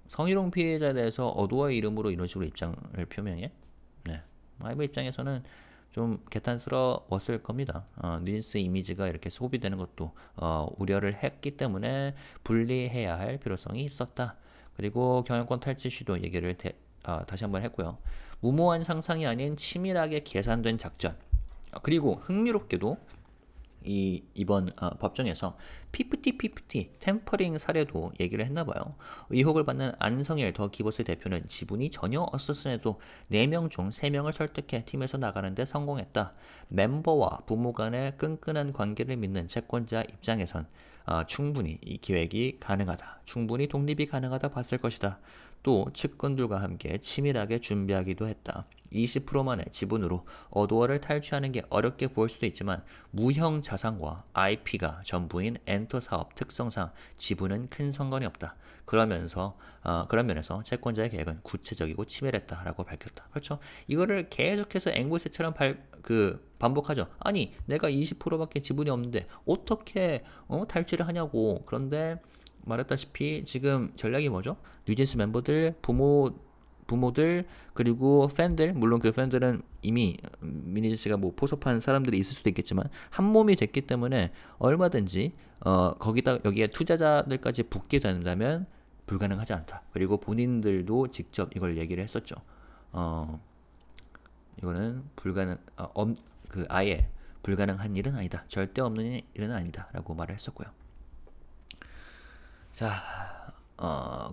성희롱 피해자에 대해서 어두워의 이름으로 이런 식으로 입장을 표명해? 하이브 입장에서는 좀 개탄스러웠을 겁니다. 뉴진스 이미지가 이렇게 소비되는 것도 우려를 했기 때문에 분리해야 할 필요성이 있었다. 그리고 경영권 탈취 시도 얘기를 다시 한번 했고요. 무모한 상상이 아닌 치밀하게 계산된 작전. 그리고 흥미롭게도 이번 법정에서 피프티 템퍼링 사례도 얘기를 했나봐요. 의혹을 받는 안성일 더 기버스 대표는 지분이 전혀 없었음에도 4명 중 3명을 설득해 팀에서 나가는데 성공했다. 멤버와 부모 간의 끈끈한 관계를 믿는 채권자 입장에선 충분히 이 기획이 가능하다. 충분히 독립이 가능하다 봤을 것이다. 또 측근들과 함께 치밀하게 준비하기도 했다. 20%만의 지분으로 어도어를 탈취하는 게 어렵게 보일 수도 있지만 무형 자산과 IP가 전부인 엔터 사업 특성상 지분은 큰 상관이 없다. 그런 면에서 채권자의 계획은 구체적이고 치밀했다라고 밝혔다. 그렇죠? 이거를 계속해서 앵글세처럼 반복하죠. 아니 내가 20%밖에 지분이 없는데 어떻게 탈취를 하냐고. 그런데 말했다시피 지금 전략이 뭐죠? 뉴진스 멤버들, 부모들 그리고 팬들, 물론 그 팬들은 이미 민희진 씨가 뭐 포섭한 사람들이 있을 수도 있겠지만 한 몸이 됐기 때문에 얼마든지 여기에 투자자들까지 붙게 된다면 불가능하지 않다. 그리고 본인들도 직접 이걸 얘기를 했었죠. 이거는 아예 불가능한 일은 아니다. 절대 없는 일은 아니다라고 말을 했었고요. 자,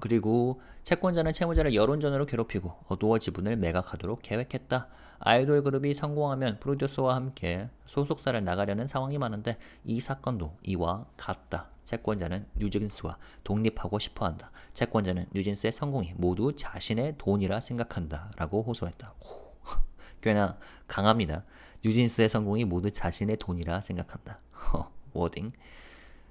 그리고 채권자는 채무자를 여론전으로 괴롭히고 어두워 지분을 매각하도록 계획했다. 아이돌 그룹이 성공하면 프로듀서와 함께 소속사를 나가려는 상황이 많은데 이 사건도 이와 같다. 채권자는 뉴진스와 독립하고 싶어한다. 채권자는 뉴진스의 성공이 모두 자신의 돈이라 생각한다. 라고 호소했다. 꽤나 강합니다. 뉴진스의 성공이 모두 자신의 돈이라 생각한다. 워딩.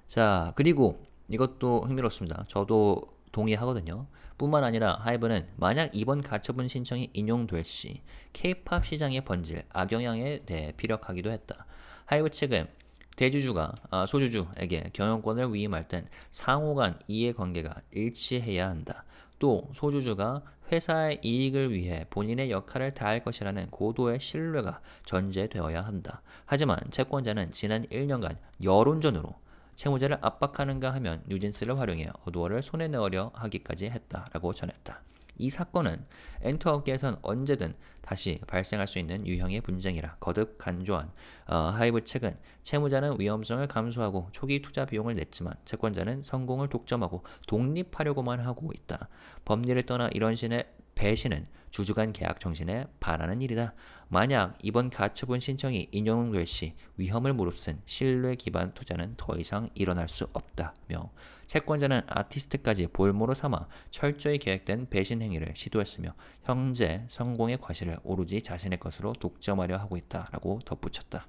자, 그리고 이것도 흥미롭습니다. 저도 동의하거든요. 뿐만 아니라 하이브는 만약 이번 가처분 신청이 인용될 시 K-팝 시장의 번질, 악영향에 대해 피력하기도 했다. 하이브 측은 대주주가 소주주에게 경영권을 위임할 땐 상호간 이해관계가 일치해야 한다. 또 소주주가 회사의 이익을 위해 본인의 역할을 다할 것이라는 고도의 신뢰가 전제되어야 한다. 하지만 채권자는 지난 1년간 여론전으로 채무자를 압박하는가 하면 뉴진스를 활용해 어두워를 손에 넣으려 하기까지 했다라고 전했다. 이 사건은 엔터업계에선 언제든 다시 발생할 수 있는 유형의 분쟁이라 거듭 간주한 하이브 측은 채무자는 위험성을 감수하고 초기 투자 비용을 냈지만 채권자는 성공을 독점하고 독립하려고만 하고 있다. 법리를 떠나 이런 식의 배신은 주주 간 계약 정신에 반하는 일이다. 만약 이번 가처분 신청이 인용될 시 위험을 무릅쓴 신뢰 기반 투자는 더 이상 일어날 수 없다며 채권자는 아티스트까지 볼모로 삼아 철저히 계획된 배신 행위를 시도했으며 현재 성공의 과실을 오로지 자신의 것으로 독점하려 하고 있다라고 덧붙였다.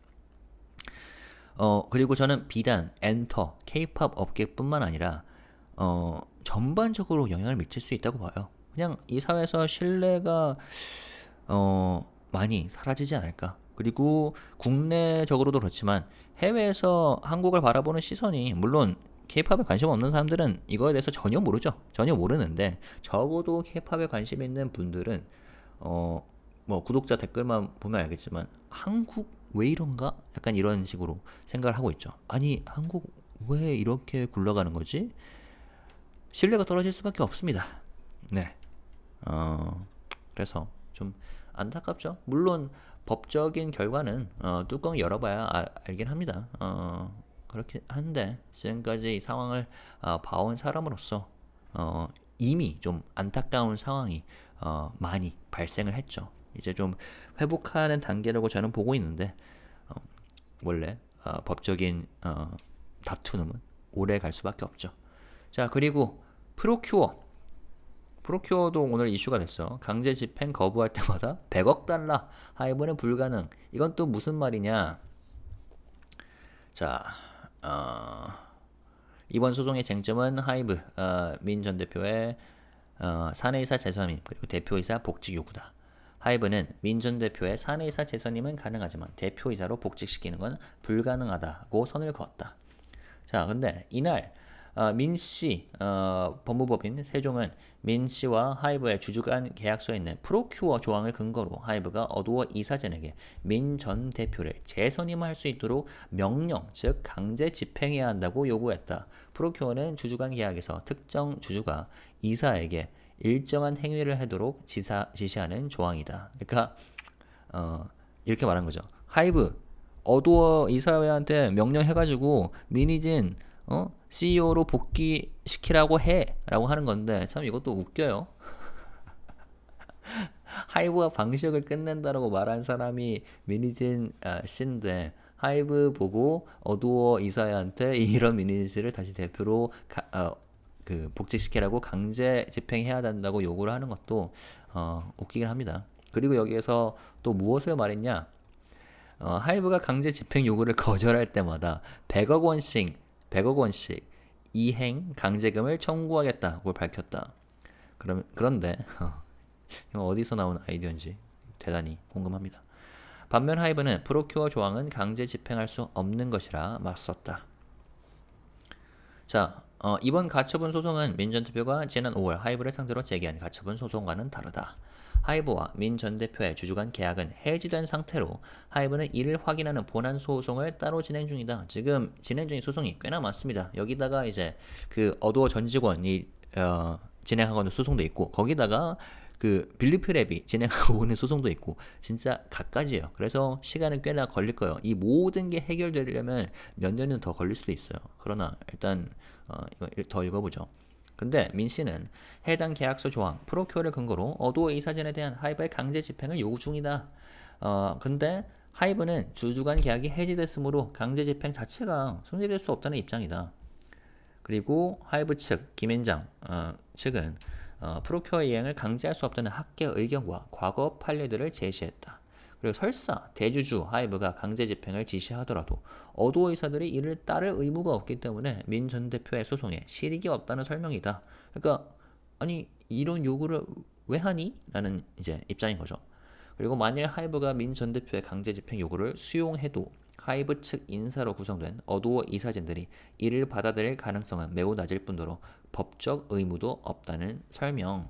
그리고 저는 비단 엔터, K-팝 업계뿐만 아니라 전반적으로 영향을 미칠 수 있다고 봐요. 그냥 이 사회에서 신뢰가 많이 사라지지 않을까. 그리고 국내적으로도 그렇지만 해외에서 한국을 바라보는 시선이 물론 K-팝에 관심 없는 사람들은 이거에 대해서 전혀 모르죠. 전혀 모르는데 적어도 K-팝에 관심 있는 분들은 뭐 구독자 댓글만 보면 알겠지만 한국 왜 이런가? 약간 이런 식으로 생각을 하고 있죠. 아니 한국 왜 이렇게 굴러가는 거지? 신뢰가 떨어질 수밖에 없습니다. 네. 그래서 좀 안타깝죠. 물론 법적인 결과는 뚜껑 열어봐야 알긴 합니다. 그렇게 한데 지금까지 이 상황을 봐온 사람으로서 이미 좀 안타까운 상황이 많이 발생을 했죠. 이제 좀 회복하는 단계라고 저는 보고 있는데 원래 법적인 다투는 오래 갈 수밖에 없죠. 자, 그리고 프로큐어도 오늘 이슈가 됐어. 강제 집행 거부할 때마다 100억 달러. 하이브는 불가능. 이건 또 무슨 말이냐? 자, 이번 소송의 쟁점은 하이브 민 전 대표의 사내이사 재선임 그리고 대표이사 복직 요구다. 하이브는 민 전 대표의 사내이사 재선임은 가능하지만 대표이사로 복직시키는 건 불가능하다고 선을 그었다. 자, 근데 이날 민씨 법무법인 세종은 민씨와 하이브의 주주간 계약서에 있는 프로큐어 조항을 근거로 하이브가 어두워 이사진에게 민 전 대표를 재선임할 수 있도록 명령, 즉 강제 집행해야 한다고 요구했다. 프로큐어는 주주간 계약에서 특정 주주가 이사에게 일정한 행위를 하도록 지시하는 조항이다. 그러니까 이렇게 말한 거죠. 하이브 어두워 이사회한테 명령해가지고 민희진 CEO로 복귀시키라고 해 라고 하는 건데 참 이것도 웃겨요. 하이브가 방식을 끝낸다라고 말한 사람이 민희진 씨인데 하이브 보고 어두워 이사회한테 이런 민희진 씨를 다시 대표로 복직시키라고 강제 집행해야 된다고 요구를 하는 것도 웃기긴 합니다. 그리고 여기에서 또 무엇을 말했냐? 하이브가 강제 집행 요구를 거절할 때마다 100억 원씩 이행 강제금을 청구하겠다고 밝혔다. 그런데 어디서 나온 아이디어인지 대단히 궁금합니다. 반면 하이브는 프로큐어 조항은 강제 집행할 수 없는 것이라 맞섰다. 자, 이번 가처분 소송은 민 전 대표가 지난 5월 하이브를 상대로 제기한 가처분 소송과는 다르다. 하이브와 민 전 대표의 주주간 계약은 해지된 상태로 하이브는 이를 확인하는 본안 소송을 따로 진행 중이다. 지금 진행 중인 소송이 꽤나 많습니다. 여기다가 이제 그 어두워 전 직원이 진행하고 있는 소송도 있고 거기다가 그 빌리프랩이 진행하고 있는 소송도 있고 진짜 갖가지예요. 그래서 시간은 꽤나 걸릴 거예요. 이 모든 게 해결되려면 몇 년은 더 걸릴 수도 있어요. 그러나 일단 이거 더 읽어보죠. 근데 민 씨는 해당 계약서 조항 프로큐어를 근거로 어두워 이사진에 대한 하이브의 강제 집행을 요구 중이다. 근데 하이브는 주주간 계약이 해지됐으므로 강제 집행 자체가 성립될 수 없다는 입장이다. 그리고 하이브 측 김앤장 측은 프로큐어 이행을 강제할 수 없다는 학계 의견과 과거 판례들을 제시했다. 그리고 설사 대주주 하이브가 강제 집행을 지시하더라도 어두워 이사들이 이를 따를 의무가 없기 때문에 민 전 대표의 소송에 실익이 없다는 설명이다. 그러니까 아니 이런 요구를 왜 하니? 라는 이제 입장인 거죠. 그리고 만일 하이브가 민 전 대표의 강제 집행 요구를 수용해도 하이브 측 인사로 구성된 어두워 이사진들이 이를 받아들일 가능성은 매우 낮을 뿐더러 법적 의무도 없다는 설명.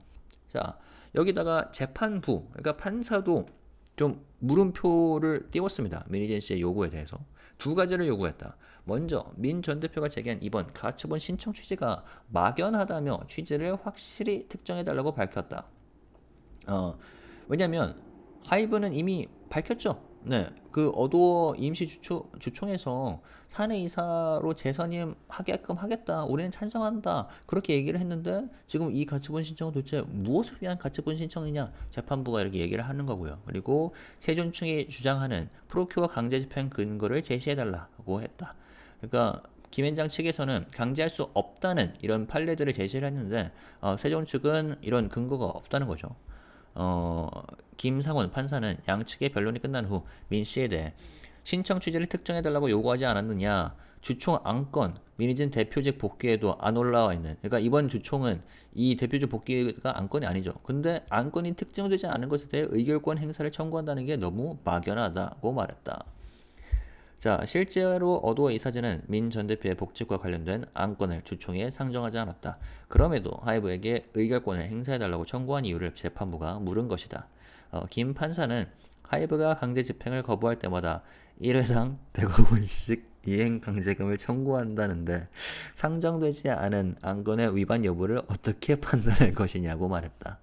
자, 여기다가 재판부, 그러니까 판사도 좀 물음표를 띄웠습니다. 민희진 씨의 요구에 대해서. 두 가지를 요구했다. 먼저 민 전 대표가 제기한 이번 가처분 신청 취지가 막연하다며 취지를 확실히 특정해달라고 밝혔다. 왜냐면 하이브는 이미 밝혔죠. 네, 그 어두워 임시 주총에서 사내이사로 재선임 하게끔 하겠다. 우리는 찬성한다. 그렇게 얘기를 했는데 지금 이 가처분 신청은 도대체 무엇을 위한 가처분 신청이냐? 재판부가 이렇게 얘기를 하는 거고요. 그리고 세존 측이 주장하는 프로큐어 강제 집행 근거를 제시해달라고 했다. 그러니까 김앤장 측에서는 강제할 수 없다는 이런 판례들을 제시를 했는데 세존 측은 이런 근거가 없다는 거죠. 김상원 판사는 양측의 변론이 끝난 후 민 씨에 대해 신청 취지를 특정해달라고 요구하지 않았느냐, 주총 안건 민희진 대표직 복귀에도 안 올라와 있는, 그러니까 이번 주총은 이 대표직 복귀가 안건이 아니죠. 근데 안건이 특정되지 않은 것에 대해 의결권 행사를 청구한다는 게 너무 막연하다고 말했다. 자, 실제로 어두워 이사진은 민 전 대표의 복직과 관련된 안건을 주총에 상정하지 않았다. 그럼에도 하이브에게 의결권을 행사해달라고 청구한 이유를 재판부가 물은 것이다. 김 판사는 하이브가 강제 집행을 거부할 때마다 1회당 100억 원씩 이행 강제금을 청구한다는데 상정되지 않은 안건의 위반 여부를 어떻게 판단할 것이냐고 말했다.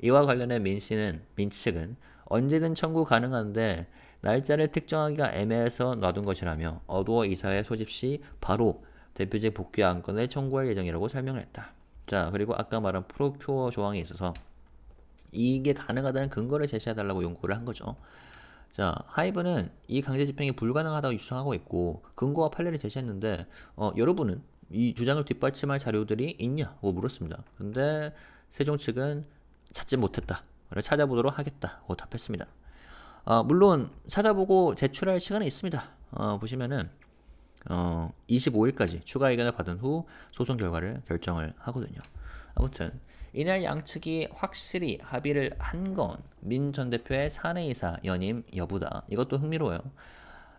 이와 관련해 민 측은 언제든 청구 가능한데 날짜를 특정하기가 애매해서 놔둔 것이라며 어두워 이사회 소집 시 바로 대표직 복귀 안건을 청구할 예정이라고 설명을 했다. 자, 그리고 아까 말한 프로큐어 조항에 있어서 이게 가능하다는 근거를 제시해달라고 요구를 한 거죠. 자, 하이브는 이 강제 집행이 불가능하다고 주장하고 있고 근거와 판례를 제시했는데 여러분은 이 주장을 뒷받침할 자료들이 있냐고 물었습니다. 근데 세종 측은 찾지 못했다. 그래서 찾아보도록 하겠다고 답했습니다. 물론 찾아보고 제출할 시간이 있습니다. 보시면은 25일까지 추가 의견을 받은 후 소송 결과를 결정을 하거든요. 아무튼 이날 양측이 확실히 합의를 한 건 민 전 대표의 사내이사 연임 여부다. 이것도 흥미로워요.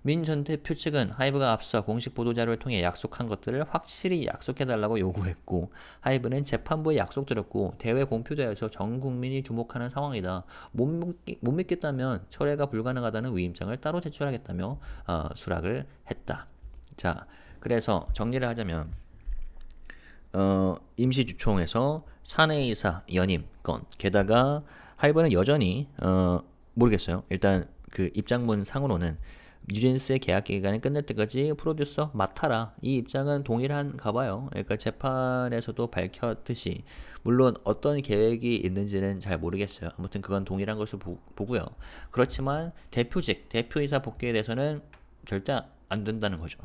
민 전 대표 측은 하이브가 앞서 공식 보도자료를 통해 약속한 것들을 확실히 약속해달라고 요구했고, 하이브는 재판부에 약속드렸고 대외 공표되어서 전 국민이 주목하는 상황이다. 못 믿겠다면 철회가 불가능하다는 위임장을 따로 제출하겠다며 수락을 했다. 자, 그래서 정리를 하자면 임시주총에서 사내이사 연임 건, 게다가 하이브는 여전히 모르겠어요. 일단 그 입장문 상으로는 뉴진스의 계약 기간이 끝날 때까지 프로듀서 맡아라, 이 입장은 동일한가 봐요. 그러니까 재판에서도 밝혔듯이, 물론 어떤 계획이 있는지는 잘 모르겠어요. 아무튼 그건 동일한 것으로 보고요. 그렇지만 대표직, 대표이사 복귀에 대해서는 절대 안 된다는 거죠.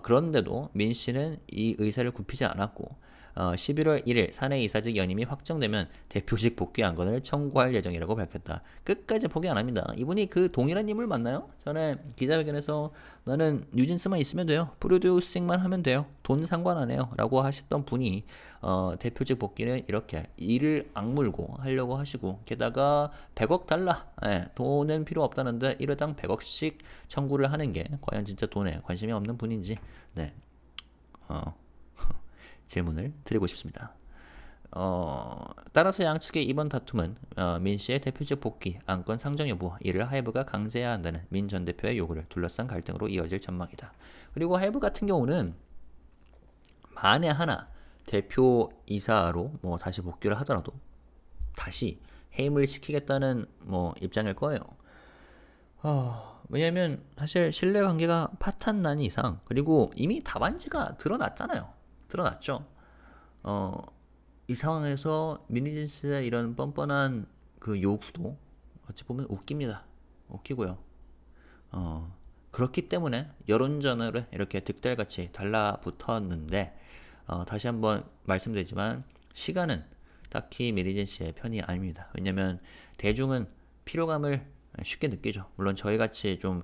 그런데도 민 씨는 이 의사를 굽히지 않았고 11월 1일 사내이사직 연임이 확정되면 대표직 복귀 안건을 청구할 예정이라고 밝혔다. 끝까지 포기 안 합니다. 이분이 그 동일한 인물 맞나요? 전에 기자회견에서 나는 뉴진스만 있으면 돼요, 프로듀싱만 하면 돼요, 돈 상관 안 해요 라고 하셨던 분이 대표직 복귀는 이렇게 이를 악물고 하려고 하시고, 게다가 100억 달러, 돈은 필요 없다는데 1회당 100억씩 청구를 하는 게 과연 진짜 돈에 관심이 없는 분인지 질문을 드리고 싶습니다. 따라서 양측의 이번 다툼은 민 씨의 대표직 복귀 안건 상정 여부, 이를 하이브가 강제해야 한다는 민 전 대표의 요구를 둘러싼 갈등으로 이어질 전망이다. 그리고 하이브 같은 경우는 만에 하나 대표이사로 다시 복귀를 하더라도 다시 해임을 시키겠다는 입장일 거예요. 왜냐면 사실 신뢰관계가 파탄난 이상, 그리고 이미 답안지가 드러났죠. 이 상황에서 민희진 씨의 이런 뻔뻔한 그 요구도 어찌 보면 웃기고요. 그렇기 때문에 여론전으로 이렇게 득달같이 달라붙었는데, 다시 한번 말씀드리지만 시간은 딱히 민희진 씨의 편이 아닙니다. 왜냐면 대중은 피로감을 쉽게 느끼죠. 물론 저희같이 좀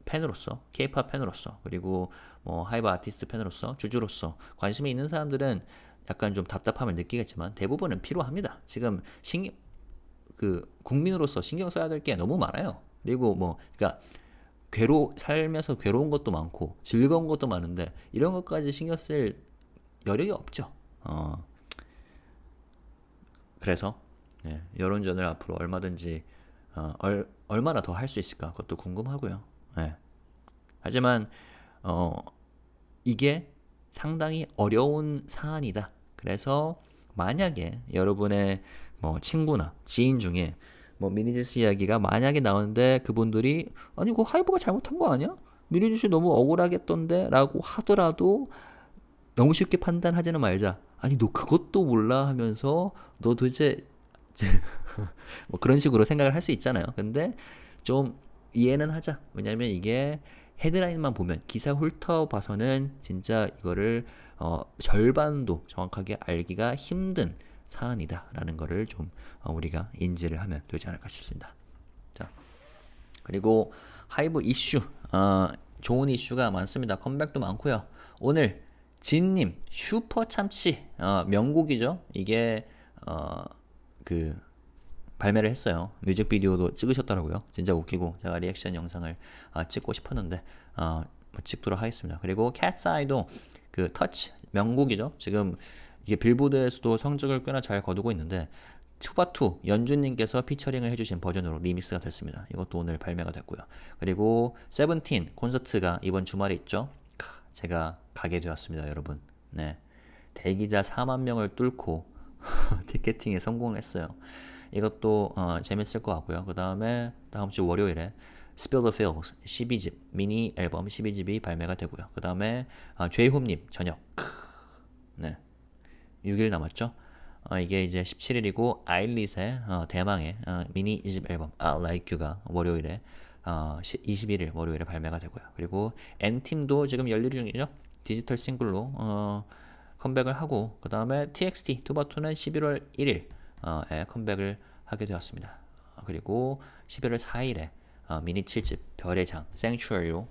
팬으로서, K-pop 팬으로서, 그리고 하이브 아티스트 팬으로서, 주주로서 관심이 있는 사람들은 약간 좀 답답함을 느끼겠지만 대부분은 피로합니다. 지금 국민으로서 신경 써야 될 게 너무 많아요. 그리고 그러니까 살면서 괴로운 것도 많고 즐거운 것도 많은데 이런 것까지 신경 쓸 여력이 없죠. 그래서 여론전을 앞으로 얼마든지 얼마나 더 할 수 있을까, 그것도 궁금하고요. 하지만 이게 상당히 어려운 사안이다. 그래서 만약에 여러분의 친구나 지인 중에 미니지스 이야기가 만약에 나오는데 그분들이 아니 그거 하이브가 잘못한 거 아니야? 미니지스 너무 억울하겠던데 라고 하더라도 너무 쉽게 판단하지는 말자. 아니 너 그것도 몰라 하면서 너 도대체 그런 식으로 생각을 할 수 있잖아요. 근데 좀 이해는 하자. 왜냐면 이게 헤드라인만 보면, 기사 훑어봐서는 진짜 이거를 절반도 정확하게 알기가 힘든 사안이다라는 거를 좀 우리가 인지를 하면 되지 않을까 싶습니다. 자, 그리고 하이브 이슈, 좋은 이슈가 많습니다. 컴백도 많고요. 오늘 진님 슈퍼 참치, 명곡이죠. 이게 발매를 했어요. 뮤직비디오도 찍으셨더라고요. 진짜 웃기고 제가 리액션 영상을 찍고 싶었는데 찍도록 하겠습니다. 그리고 캣스아이도 터치 명곡이죠. 지금 이게 빌보드에서도 성적을 꽤나 잘 거두고 있는데 투바투 연준님께서 피처링을 해주신 버전으로 리믹스가 됐습니다. 이것도 오늘 발매가 됐고요. 그리고 세븐틴 콘서트가 이번 주말에 있죠. 제가 가게 되었습니다, 여러분. 네, 대기자 4만 명을 뚫고 티켓팅에 성공을 했어요. 이것도 재밌을 것 같고요. 그 다음에 다음 주 월요일에 Spill the Feels 12집 미니 앨범 12집이 발매가 되고요. 그 다음에 제이홉님 저녁, 네, 6일 남았죠. 이게 이제 17일이고 ILLIT의 대망의 미니 2집 앨범 ILLIT 가 월요일에 21일 월요일에 발매가 되고요. 그리고 N팀도 지금 열일 중이죠. 디지털 싱글로 컴백을 하고 그 다음에 TXT 투바투는 11월 1일에 컴백을 하게 되었습니다. 그리고 11월 4일에 미니 7집 별의 장 생츄어리로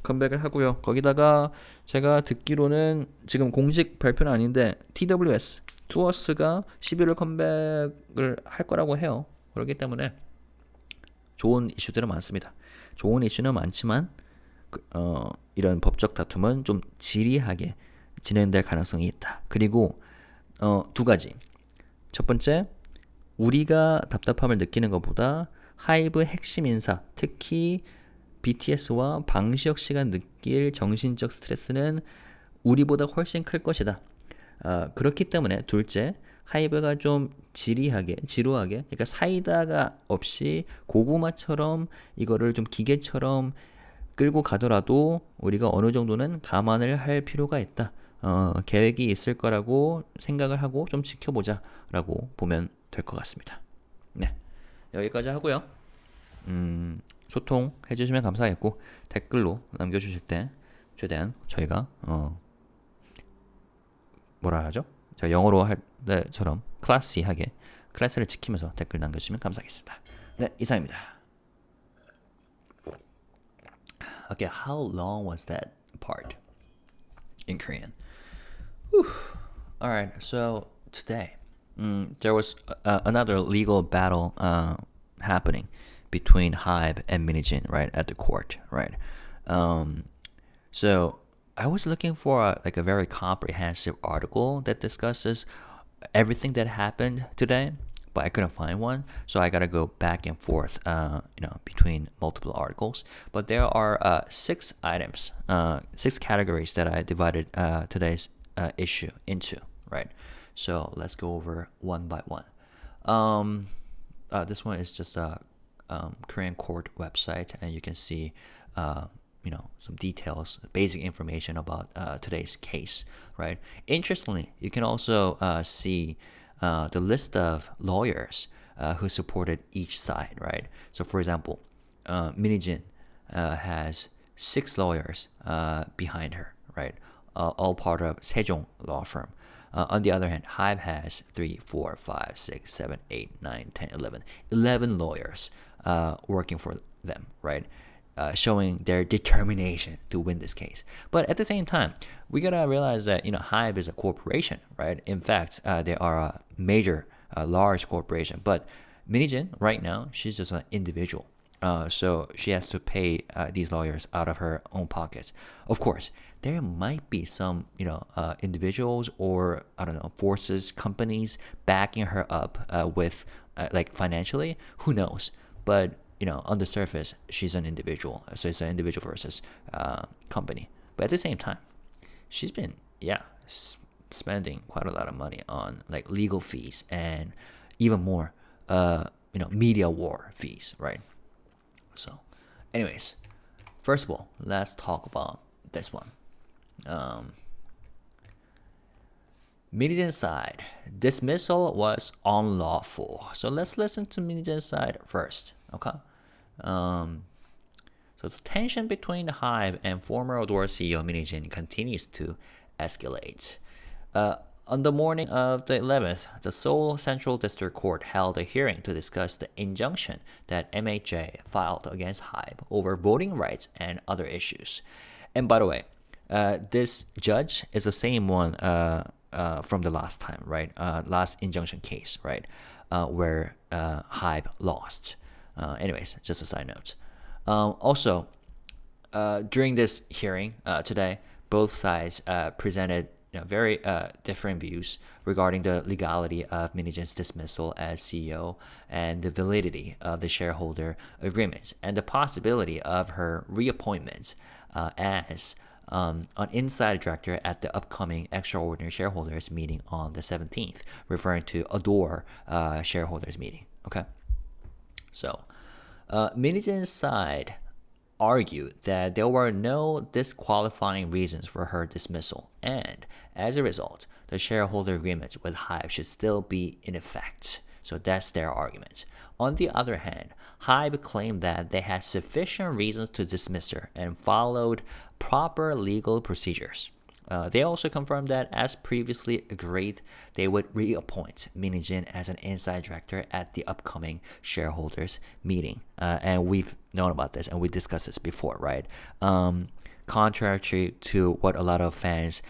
컴백을 하고요. 거기다가 제가 듣기로는 지금 공식 발표는 아닌데 TWS 투어스가 11월 컴백을 할 거라고 해요. 그렇기 때문에 좋은 이슈들은 많습니다. 좋은 이슈는 많지만 이런 법적 다툼은 좀 지리하게 진행될 가능성이 있다. 그리고 두 가지. 첫 번째, 우리가 답답함을 느끼는 것보다 하이브 핵심 인사, 특히 BTS와 방시혁 씨가 느낄 정신적 스트레스는 우리보다 훨씬 클 것이다. 그렇기 때문에 둘째, 하이브가 좀 지루하게, 그러니까 사이다가 없이 고구마처럼 이거를 좀 기계처럼 끌고 가더라도 우리가 어느 정도는 감안을 할 필요가 있다. 계획이 있을 거라고 생각을 하고 좀 지켜보자 라고 보면 될 것 같습니다. 네, 여기까지 하고요. 소통해 주시면 감사하겠고 댓글로 남겨주실 때 최대한 저희가 뭐라 하죠? 제가 영어로 할 때처럼 클래시하게 클래스를 지키면서 댓글 남겨주시면 감사하겠습니다. 네, 이상입니다. Okay, how long was that part in Korean? Whew. All right, so today there was another legal battle happening between HYBE and 민희진, right, at the court, right? So I was looking for a very comprehensive article that discusses everything that happened today, but I couldn't find one, so I gotta go back and forth, between multiple articles. But there are 6 items, 6 categories that I divided today's issue into, right? So let's go over one by one. This one is just a Korean court website, and you can see some details, basic information about today's case, right? Interestingly, you can also see the list of lawyers who supported each side, right? So for example, 민희진 has 6 lawyers behind her, right? All part of Sejong law firm. On the other hand, HYBE has 3, 4, 5, 6, 7, 8, 9, 10, 11 lawyers working for them, right? Showing their determination to win this case. But at the same time, we gotta realize that HYBE is a corporation, right? In fact, they are a major, large corporation. But 민희진, right now, she's just an individual. So she has to pay these lawyers out of her own pocket. Of course, there might be some, individuals or forces, companies backing her up with financially. Who knows? But on the surface, she's an individual. So it's an individual versus company. But at the same time, she's been, spending quite a lot of money on legal fees and even more, media war fees, right? So, anyways, first of all, let's talk about this one. 민희진's side, dismissal was unlawful. So let's listen to 민희진's side first, okay? So the tension between HYBE and former Odor CEO 민희진 continues to escalate. On the morning of the 11th, the Seoul Central District Court held a hearing to discuss the injunction that MHA filed against HYBE over voting rights and other issues. And by the way, this judge is the same one from the last time, right? Last injunction case, right? Where HYBE lost. Anyways, just a side note. Also, during this hearing today, both sides presented very different views regarding the legality of 민희진's dismissal as CEO and the validity of the shareholder agreements and the possibility of her reappointment as an inside director at the upcoming extraordinary shareholders meeting on the 17th, referring to Adore shareholders meeting. Okay, so 민희진's side argued that there were no disqualifying reasons for her dismissal, and as a result, the shareholder agreements with HYBE should still be in effect. So that's their argument. On the other hand, HYBE claimed that they had sufficient reasons to dismiss her and followed proper legal procedures. They also confirmed that, as previously agreed, they would reappoint Minhee-jin as an inside director at the upcoming shareholders meeting. And we've known about this and we discussed this before, right? Contrary to what a lot of fans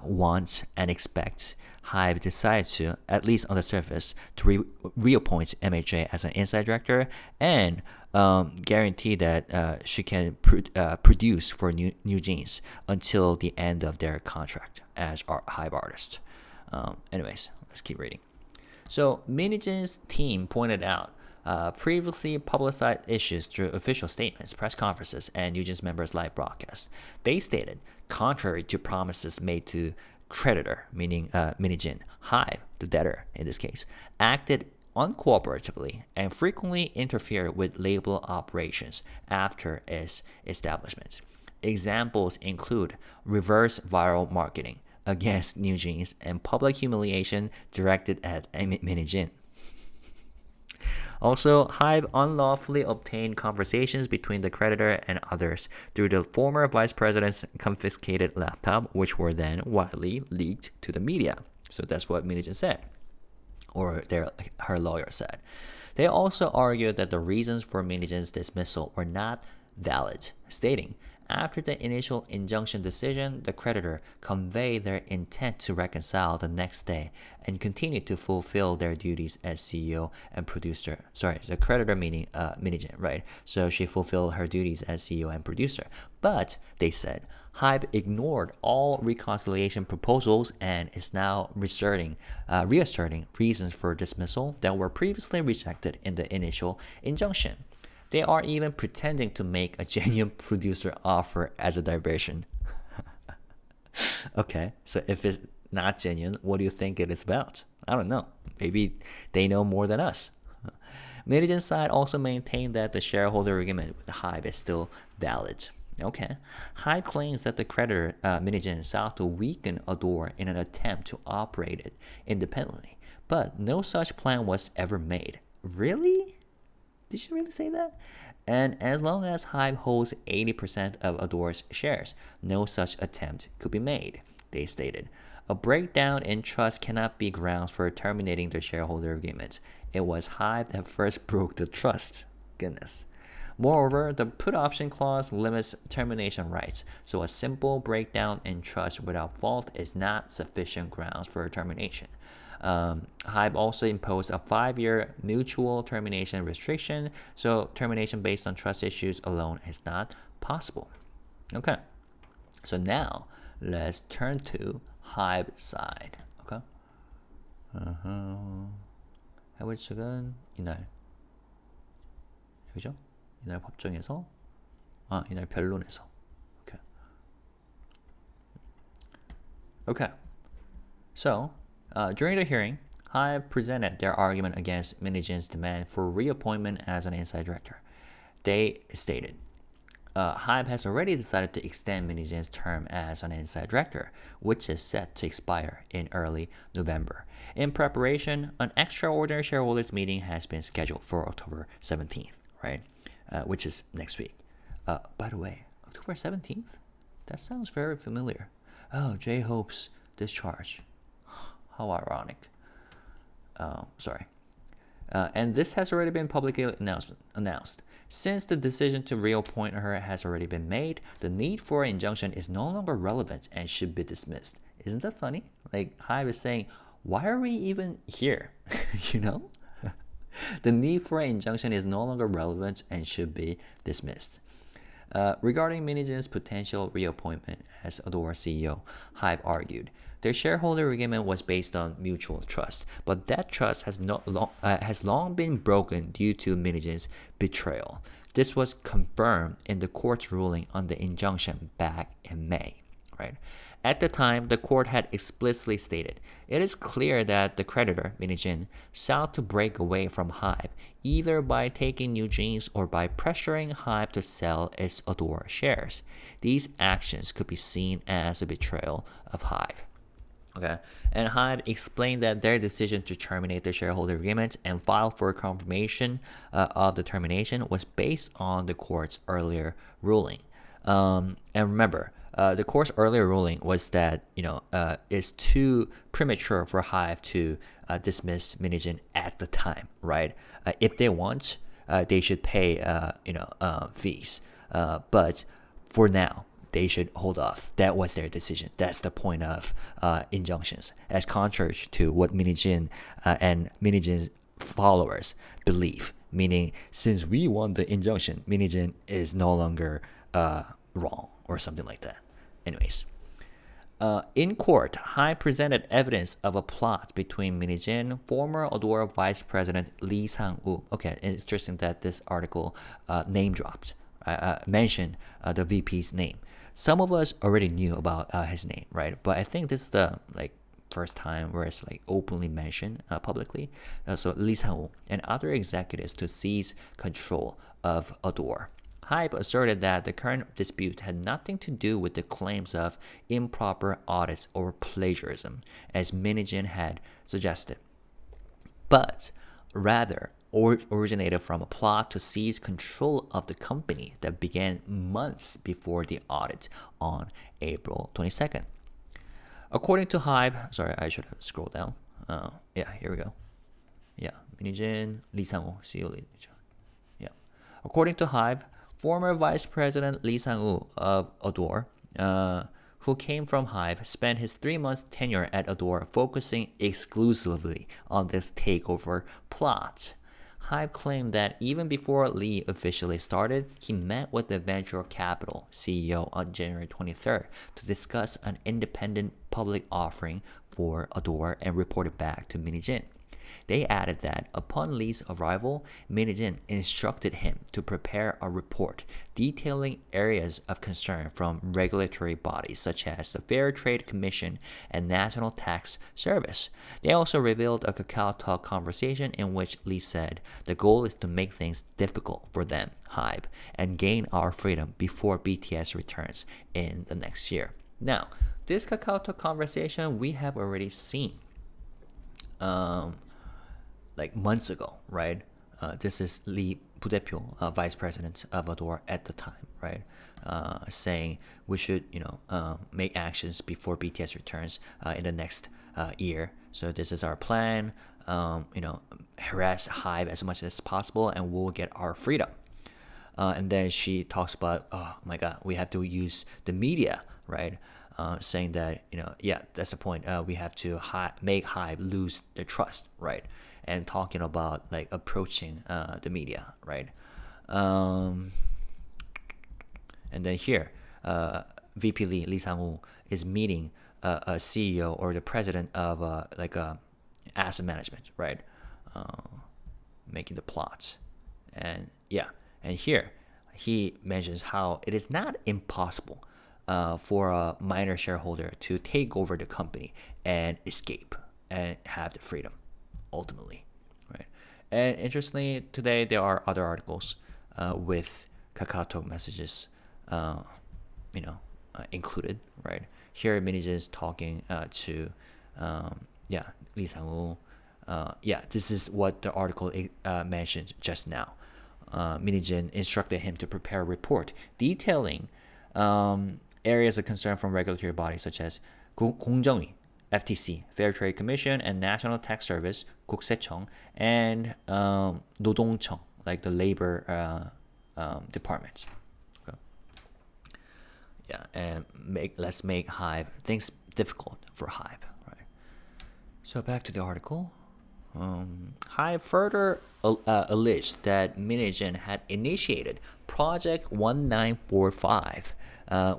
want and expect, HYBE decided to, at least on the surface, to reappoint MHJ as an inside director and guarantee that she can produce for New Jeans until the end of their contract as HYBE artist. Anyways, let's keep reading. So Minhee-jin's team pointed out previously publicized issues through official statements, press conferences, and New Jeans members' live broadcast. They stated, contrary to promises made to creditor, meaning Minhee-jin, HYBE, the debtor in this case, acted uncooperatively and frequently interfered with label operations after its establishment. Examples include reverse viral marketing against New Jeans and public humiliation directed at Minhee-jin. Also, HYBE unlawfully obtained conversations between the creditor and others through the former vice president's confiscated laptop, which were then widely leaked to the media. So that's what Minhee-jin said, or her lawyer said. They also argued that the reasons for Minhee-jin's dismissal were not valid, stating, after the initial injunction decision, the creditor conveyed their intent to reconcile the next day and continued to fulfill their duties as CEO and producer. Sorry, the creditor meaning Minhee-jin, right? So she fulfilled her duties as CEO and producer. But, they said, HYBE ignored all reconciliation proposals and is now reasserting reasons for dismissal that were previously rejected in the initial injunction. They are even pretending to make a genuine producer offer as a diversion. Okay, so if it's not genuine, what do you think it is about? I don't know. Maybe they know more than us. Minhee-jin's side also maintained that the shareholder agreement with HYBE is still valid. Okay. HYBE claims that the creditor, Minhee-jin, sought to weaken Adore in an attempt to operate it independently, but no such plan was ever made. Really? Did she really say that? And as long as HYBE holds 80% of Adore's shares, no such attempt could be made, they stated. A breakdown in trust cannot be grounds for terminating the shareholder agreement. It was HYBE that first broke the trust. Goodness. Moreover, the put option clause limits termination rights, so a simple breakdown in trust without fault is not sufficient grounds for termination. HYBE also imposed a 5-year mutual termination restriction, so termination based on trust issues alone is not possible. Okay, so now let's turn to HYBE side. Okay. 하이브 측은 이날 그죠? 이날 법정에서 이날 변론에서. Okay. So. During the hearing, HYBE presented their argument against Minhee-jin's demand for reappointment as an inside director. They stated, HYBE has already decided to extend Minhee-jin's term as an inside director, which is set to expire in early November. In preparation, an extraordinary shareholders meeting has been scheduled for October 17th, right? Which is next week. By the way, October 17th? That sounds very familiar. Oh, J-Hope's discharge. How ironic. Sorry. And this has already been publicly announced. Since the decision to reappoint her has already been made, the need for an injunction is no longer relevant and should be dismissed. Isn't that funny? Like, HYBE is saying, why are we even here? You know? The need for an injunction is no longer relevant and should be dismissed. Regarding Minhee-jin's potential reappointment as Adore CEO, HYBE argued, their shareholder agreement was based on mutual trust, but that trust has long been broken due to Minhee-jin's betrayal. This was confirmed in the court's ruling on the injunction back in May. Right? At the time, the court had explicitly stated, it is clear that the creditor, Minhee-jin, sought to break away from HYBE, either by taking New Jeans or by pressuring HYBE to sell its Adore shares. These actions could be seen as a betrayal of HYBE. Okay, and HYBE explained that their decision to terminate the shareholder agreement and file for confirmation of the termination was based on the court's earlier ruling. And remember, the court's earlier ruling was that it's too premature for HYBE to dismiss 민희진 at the time, right? If they want, they should pay fees, but for now, they should hold off. That was their decision. That's the point of injunctions, as contrary to what 민희진 and 민희진's followers believe. Meaning, since we won the injunction, 민희진 is no longer wrong or something like that. Anyways, in court, HYBE presented evidence of a plot between 민희진, former Adore Vice President Lee Sang-woo. Okay, it's interesting that this article name dropped, mentioned the VP's name. Some of us already knew about his name, right? But I think this is the first time where it's openly mentioned publicly. So Lee Sang-woo and other executives to seize control of Adore. HYBE asserted that the current dispute had nothing to do with the claims of improper audits or plagiarism, as 민희진 had suggested, but rather originated from a plot to seize control of the company that began months before the audit on April 22nd. According to HYBE, sorry, I should have scrolled down. Here we go. 민희진, Lee Sang-woo, CEO Lee. According to HYBE, former Vice President Lee Sang-woo of Adore, who came from HYBE, spent his 3-month tenure at Adore focusing exclusively on this takeover plot. HYBE claimed that even before Lee officially started, he met with the venture capital CEO on January 23rd to discuss an independent public offering for Adore and reported back to 민희진. They added that upon Lee's arrival, 민희진 instructed him to prepare a report detailing areas of concern from regulatory bodies such as the Fair Trade Commission and National Tax Service. They also revealed a Kakao Talk conversation in which Lee said, "The goal is to make things difficult for them, HYBE, and gain our freedom before BTS returns in the next year." Now, this Kakao Talk conversation we have already seen. Months ago, right? This is Lee 부대표, vice president of Adore at the time, right? Saying we should, make actions before BTS returns in the next year. So this is our plan. Harass HYBE as much as possible, and we'll get our freedom. And then she talks about, oh my God, we have to use the media, right? Saying that, that's the point. We have to make HYBE lose their trust, right? And talking about approaching the media, right? And then here, VP Lee Sang-woo is meeting a CEO or the president of asset management, right? Making the plots, and here he mentions how it is not impossible for a minor shareholder to take over the company and escape and have the freedom. Ultimately, right? And interestingly, today there are other articles with Kakao Talk messages, included, right? Here, 민희진 is talking to, Lee Sang-woo. This is what the article mentioned just now. 민희진 instructed him to prepare a report detailing areas of concern from regulatory bodies such as 공정위, FTC, Fair Trade Commission, and National Tax Service, 국세청, and 노동청, the labor departments. Okay. And let's make HYBE things difficult for HYBE, right? So back to the article. HYBE further alleged that 민희진 had initiated Project 1945,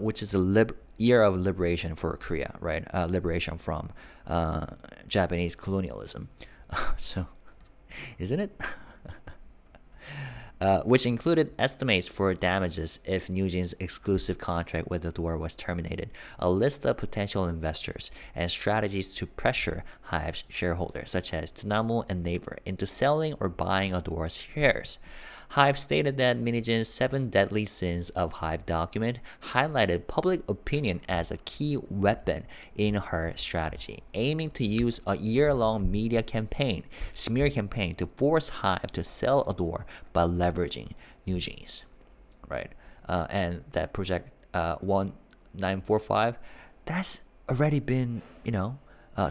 which is a year of liberation for Korea, right? Liberation from Japanese colonialism. So, isn't it? which included estimates for damages if Nugent's exclusive contract with Adore was terminated, a list of potential investors, and strategies to pressure HYBE's shareholders, such as Dunamu and Naver, into selling or buying Adore's shares. HYBE stated that Minhi진's 7 Deadly Sins of HYBE document highlighted public opinion as a key weapon in her strategy, aiming to use a year-long media campaign, smear campaign, to force HYBE to sell Adore by leveraging Nugent's. Right? And that project 1945, that's already been,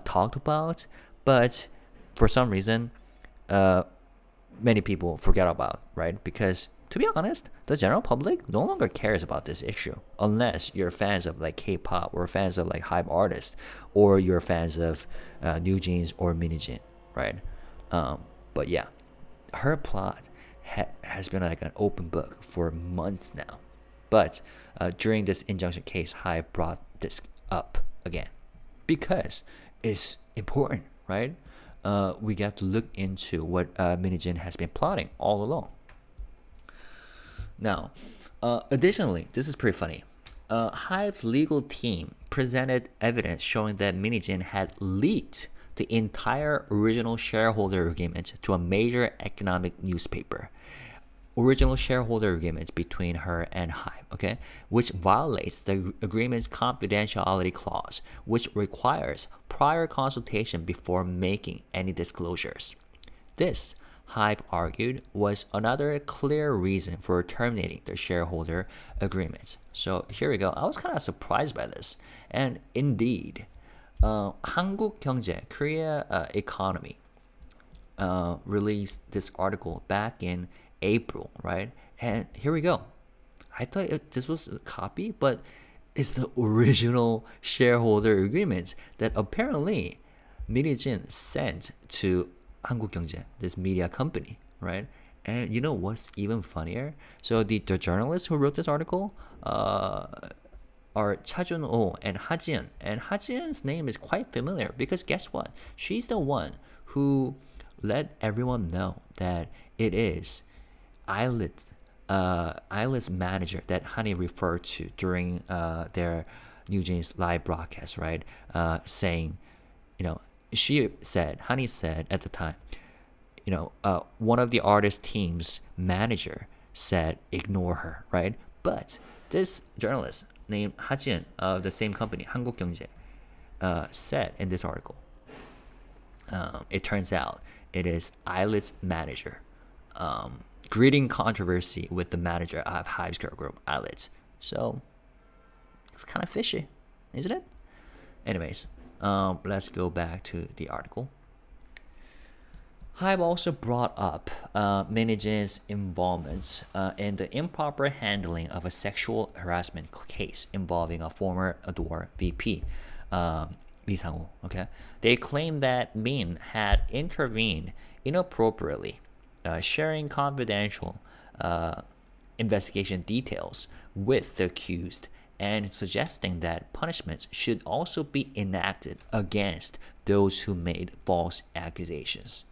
talked about, but for some reason, many people forget about, right? Because to be honest, the general public no longer cares about this issue unless you're fans of like K-pop or fans of like HYBE artists or you're fans of Nugent's or Minhijin, right? But yeah, her plot has been like an open book for months now. But during this injunction case, HYBE brought this up again because it's important, right? We got to look into what Minhijin has been plotting all along. Now, additionally, this is pretty funny. HYBE's legal team presented evidence showing that Minhijin had leaked the entire original shareholder agreement to a major economic newspaper. Original shareholder agreements between her and HYBE, okay, which violates the agreement's confidentiality clause, which requires prior consultation before making any disclosures. This, HYBE argued, was another clear reason for terminating the shareholder agreements. So here we go. I was kind of surprised by this, and indeed, 한국경제, Korea Economy, released this article back in April, right? And here we go. I thought this was a copy, but it's the original shareholder agreement that apparently Minhijin sent to 한국경제, this media company, right? And you know what's even funnier? So the journalists who wrote this article are Cha-jun-oh and Ha-jin. And Ha-jin's name is quite familiar because guess what? She's the one who let everyone know that it is ILLIT's manager that Honey referred to during their Nugent's live broadcast, right? Saying, Honey said at the time, one of the artist team's manager said, ignore her, right? But this journalist named Ha-jin of the same company, 한국경제, said in this article, it turns out it is ILLIT's manager. Greeting controversy with the manager of HYBE's girl group, ILLIT. So, it's kind of fishy, isn't it? Anyways, let's go back to the article. HYBE also brought up Minhijin's involvement in the improper handling of a sexual harassment case involving a former Adore VP, Lee Sang-woo. Okay, they claim that Min had intervened inappropriately, sharing confidential investigation details with the accused and suggesting that punishments should also be enacted against those who made false accusations.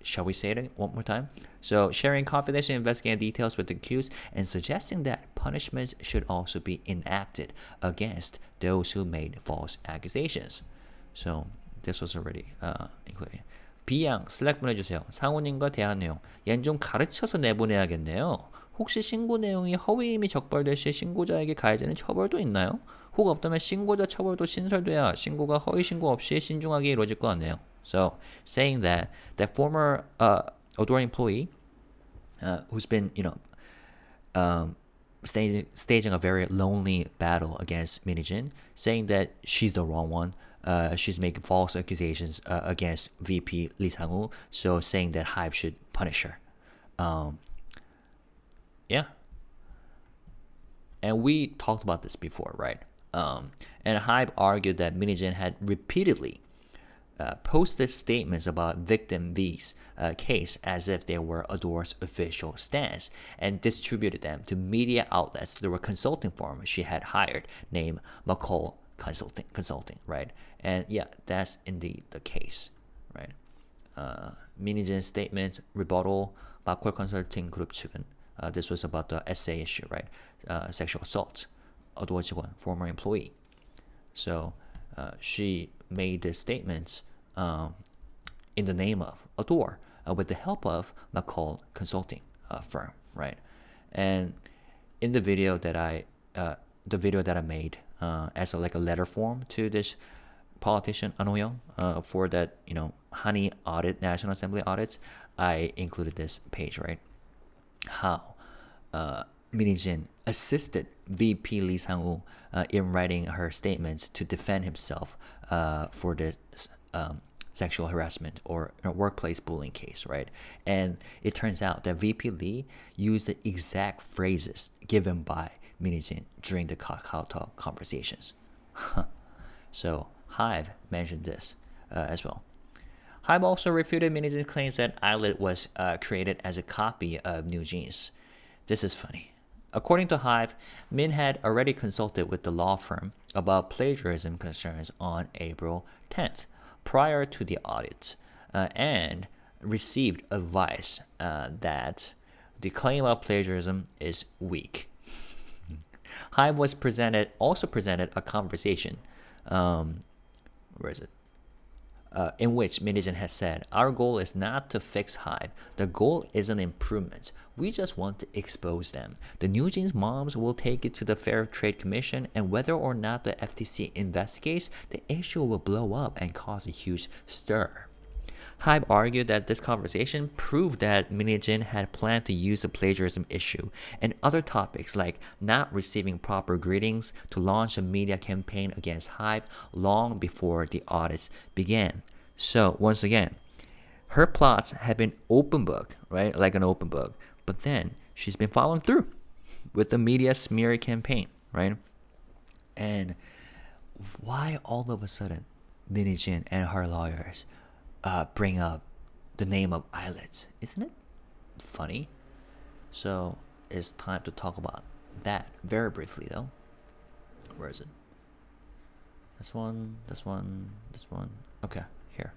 Shall we say it one more time? So, sharing confidential investigative details with the accused and suggesting that punishments should also be enacted against those who made false accusations. So, this was already included. B양, 슬랙 보내주세요. 상우님과 대화 내용. 얜 좀 가르쳐서 내보내야겠네요. 혹시 신고 내용이 허위임이 적발될 시 신고자에게 가해지는 처벌도 있나요? 혹 없다면 신고자 처벌도 신설돼야 신고가 허위 신고 없이 신중하게 이루어질 것 같네요. So, saying that former Adore employee who's been, staging a very lonely battle against Minhijin, saying that she's the wrong one. She's making false accusations against VP Lee Sang-woo, so saying that HYBE should punish her. Yeah. And we talked about this before, right? And HYBE argued that Minhijin had repeatedly posted statements about victim V's case as if they were Adore's official stance and distributed them to media outlets through a consulting firm she had hired named McCall Consulting, right? And yeah, that's indeed the case, right? 민희진 statement rebuttal 마콜 컨설팅 그룹 측은 this was about the essay issue, right? Sexual assault. 어두워 직원, former employee. So she made this statement in the name of Adore with the help of McCall Consulting firm, right? And in the video that I made as like a letter form to this politician An Ho-young for that Honey audit, National Assembly audits, I included this page, right? How Min Hee-jin assisted VP Lee Sang-woo in writing her statements to defend himself for this sexual harassment or workplace bullying case, right? And it turns out that VP Lee used the exact phrases given by Min Hee-jin during the Kakao Talk conversations. So HYBE mentioned this as well. HYBE also refuted Min Hee-jin's claims that ILLIT was created as a copy of NewJeans. This is funny. According to HYBE, Min had already consulted with the law firm about plagiarism concerns on April 10th, prior to the audit, and received advice that the claim of plagiarism is weak. HYBE was also presented a conversation, in which Min Hee-jin has said, "Our goal is not to fix HYBE. The goal is an improvement. We just want to expose them. The NewJeans moms will take it to the Fair Trade Commission, and whether or not the FTC investigates, the issue will blow up and cause a huge stir." HYBE argued that this conversation proved that Min Hee-jin had planned to use the plagiarism issue and other topics like not receiving proper greetings to launch a media campaign against HYBE long before the audits began. So once again, her plots have been open book, right? Like an open book. But then she's been following through with the media smear campaign, right? And why all of a sudden Min Hee-jin and her lawyers bring up the name of ILLIT? Isn't it funny? So it's time to talk about that very briefly though. Where is it? This one. Okay, here.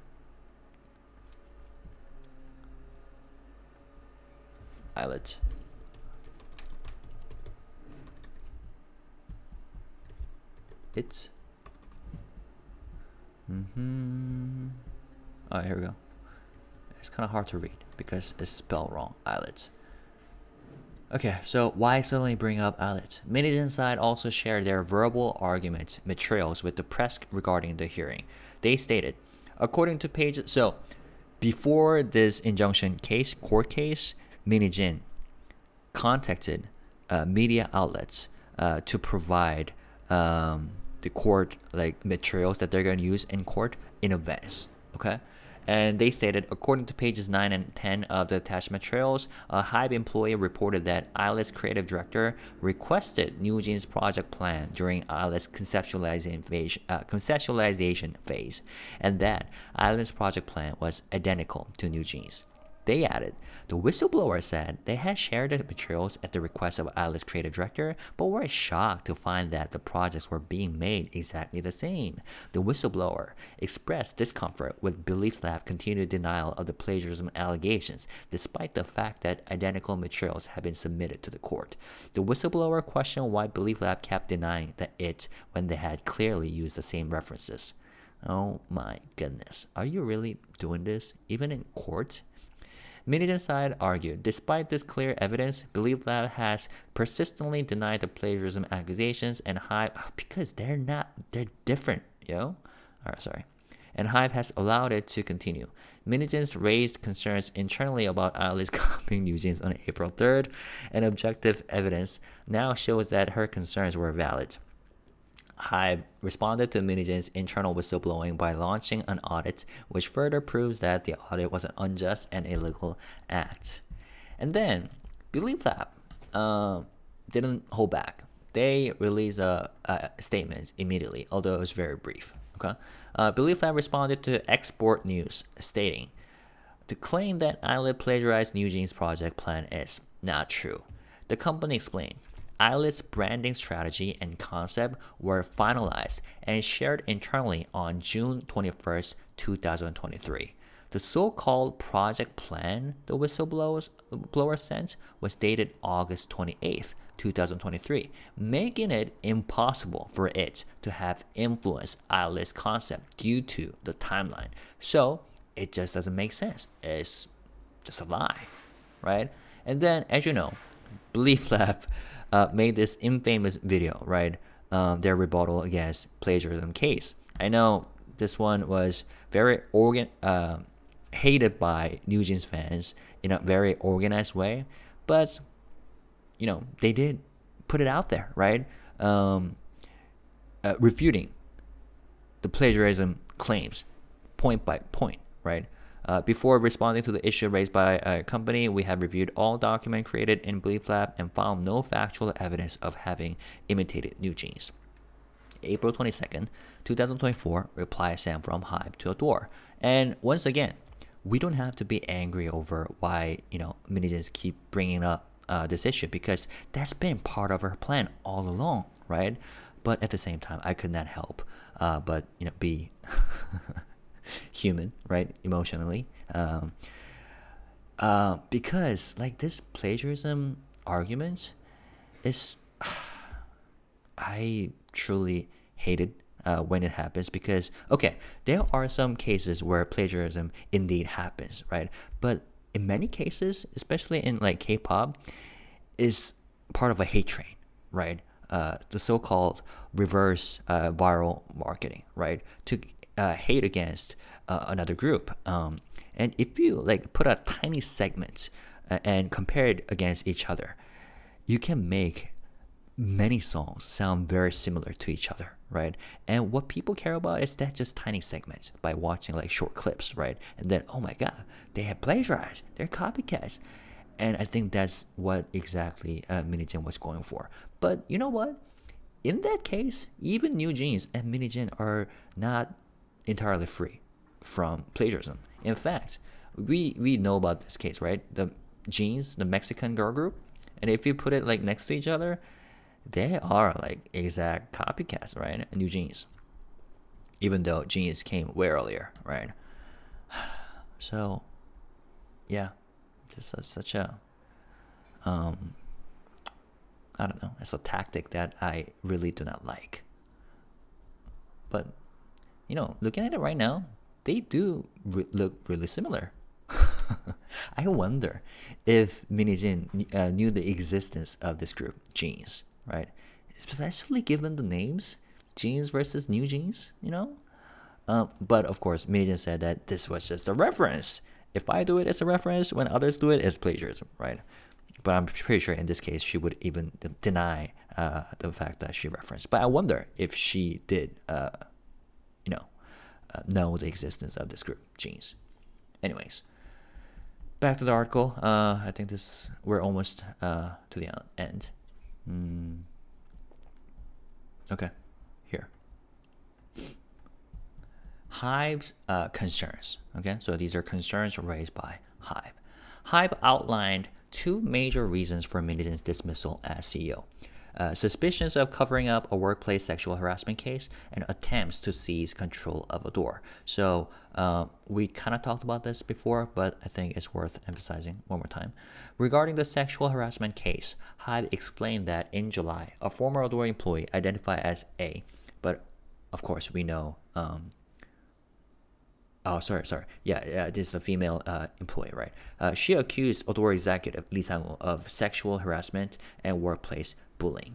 ILLIT. It's Oh, here we go. It's kind of hard to read because it's spelled wrong. ILLIT. Okay, so why suddenly bring up ILLIT? Min Hee-jin's side also shared their verbal argument materials with the press regarding the hearing. They stated, according to pages, so before this injunction case, court case, Min Hee-jin contacted media outlets to provide the court like materials that they're going to use in court in advance. Okay. And they stated, according to pages 9 and 10 of the attached materials, a HYBE employee reported that ILLIT's creative director requested NewJeans' project plan during ILLIT's conceptualization phase, and that ILLIT's project plan was identical to NewJeans. They added, the whistleblower said they had shared the materials at the request of ILLIT's creative director, but were shocked to find that the projects were being made exactly the same. The whistleblower expressed discomfort with Belift's continued denial of the plagiarism allegations, despite the fact that identical materials had been submitted to the court. The whistleblower questioned why Belift kept denying it when they had clearly used the same references. Oh my goodness, are you really doing this, even in court? Min Hee-jin's side argued, despite this clear evidence, Belift has persistently denied the plagiarism accusations and HYBE, because they're different, yo. Alright, sorry. And HYBE has allowed it to continue. Min Hee-jin's raised concerns internally about ILLIT copying NewJeans on April 3rd, and objective evidence now shows that her concerns were valid. HYBE responded to Min Hee-jin's internal whistleblowing by launching an audit, which further proves that the audit was an unjust and illegal act. And then, Belift didn't hold back. They released a statement immediately, although it was very brief. Okay, Belift responded to Export News, stating, the claim that ILLIT plagiarized NewJeans' project plan is not true. The company explained, ILLIT's branding strategy and concept were finalized and shared internally on June 21st, 2023. The so-called project plan the whistleblower sent was dated August 28th, 2023, making it impossible for it to have influenced ILLIT's concept due to the timeline. So it just doesn't make sense. It's just a lie, right? And then, as you know, Belift made this infamous video, right? Their rebuttal against plagiarism case. I know this one was very hated by Hee-jin's fans in a very organized way, but they did put it out there, right? Refuting the plagiarism claims point by point, right? Before responding to the issue raised by a company, we have reviewed all documents created in Billiprap and found no factual evidence of having imitated new jeans. April 22nd, 2024, reply sent from HYBE to Adore. And once again, we don't have to be angry over why, Minijins keep bringing up this issue, because that's been part of her plan all along, right? But at the same time, I could not help but, be human, right? Emotionally. Because, this plagiarism argument is... I truly hate it when it happens, because there are some cases where plagiarism indeed happens, right? But in many cases, especially in K-pop, is part of a hate train, right? The so-called reverse viral marketing, right? To hate against another group. And if you put a tiny segment and compare it against each other, you can make many songs sound very similar to each other, right? And what people care about is that just tiny segments by watching short clips, right? And then, oh my god, they have plagiarized, they're copycats. And I think that's what exactly Minijin was going for. But you know what? In that case, even New Jeans and Minijin are not entirely free from plagiarism. In fact, we know about this case, right? The Jeans, the Mexican girl group, and if you put it next to each other, they are exact copycats, right? New Jeans. Even though Jeans came way earlier, right? So, yeah, this is such a, I don't know, it's a tactic that I really do not like. But, looking at it right now, they do look really similar. I wonder if Minijin knew the existence of this group, Jeans, right? Especially given the names, Jeans versus New Jeans, But of course, Minijin said that this was just a reference. If I do it as a reference, when others do it, it's plagiarism, right? But I'm pretty sure in this case, she would even deny the fact that she referenced. But I wonder if she did, know the existence of this group, Jeans. Anyways, back to the article. I think we're almost to the end. Okay, here. HYBE's concerns. Okay, so these are concerns raised by HYBE. HYBE outlined two major reasons for Minijin's dismissal as CEO. Suspicions of covering up a workplace sexual harassment case and attempts to seize control of Adore. So we kind of talked about this before, but I think it's worth emphasizing one more time. Regarding the sexual harassment case, HYBE explained that in July, a former Adore employee identified as A, but of course we know this is a female employee, right? She accused Adore executive Lee Sang-woo of sexual harassment and workplace bullying.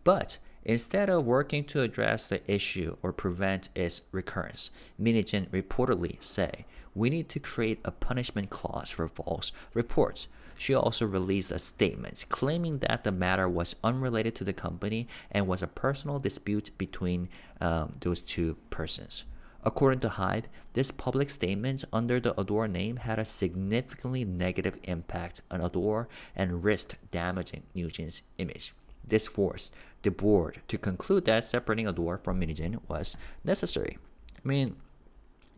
But instead of working to address the issue or prevent its recurrence, Minijin reportedly said, "We need to create a punishment clause for false reports." She also released a statement claiming that the matter was unrelated to the company and was a personal dispute between those two persons. According to HYBE, this public statement under the Adore name had a significantly negative impact on Adore and risked damaging Nugent's image. This forced the board to conclude that separating Adore from Minijin was necessary. I mean,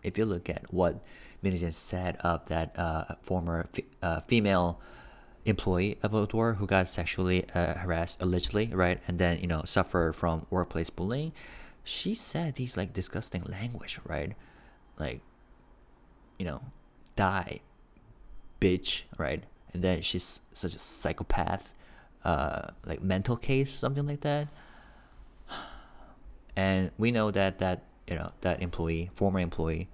if you look at what Minijin said of that former female employee of Adore who got sexually harassed allegedly, right, and then suffered from workplace bullying, she said these disgusting language, right? die, bitch, right? And then she's such a psychopath, like mental case, something like that. And we know that that employee, former employee,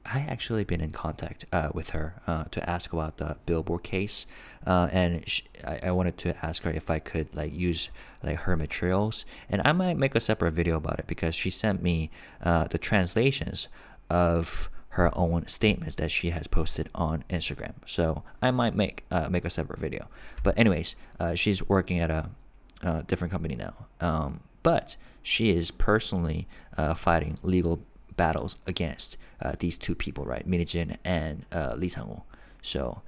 I actually been in contact with her to ask about the billboard case, and I wanted to ask her if I could like use like her materials, and I might make a separate video about it because she sent me the translations of her own statements that she has posted on Instagram. So I might make a separate video. But anyways, she's working at a different company now. But she is personally fighting legal battles against these two people, right? Minhee-jin and Lee Sang-woo. So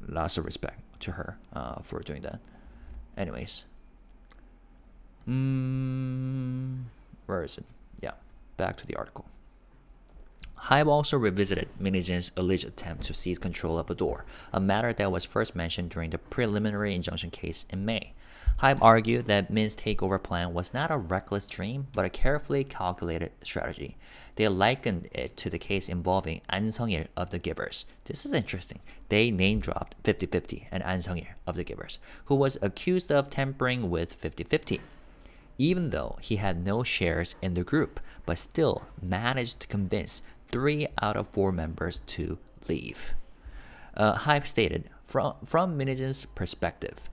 lots of respect to her for doing that. Anyways, where is it? Yeah, back to the article. HYBE also revisited Minhee-jin's alleged attempt to seize control of a door, a matter that was first mentioned during the preliminary injunction case in May. HYBE argued that Min's takeover plan was not a reckless dream, but a carefully calculated strategy. They likened it to the case involving An Sung-il of the Givers. This is interesting. They name-dropped 50/50 and An Sung-il of the Givers, who was accused of tampering with 50/50. Even though he had no shares in the group, but still managed to convince 3 out of 4 members to leave. HYBE stated, from Minhee-jin's perspective,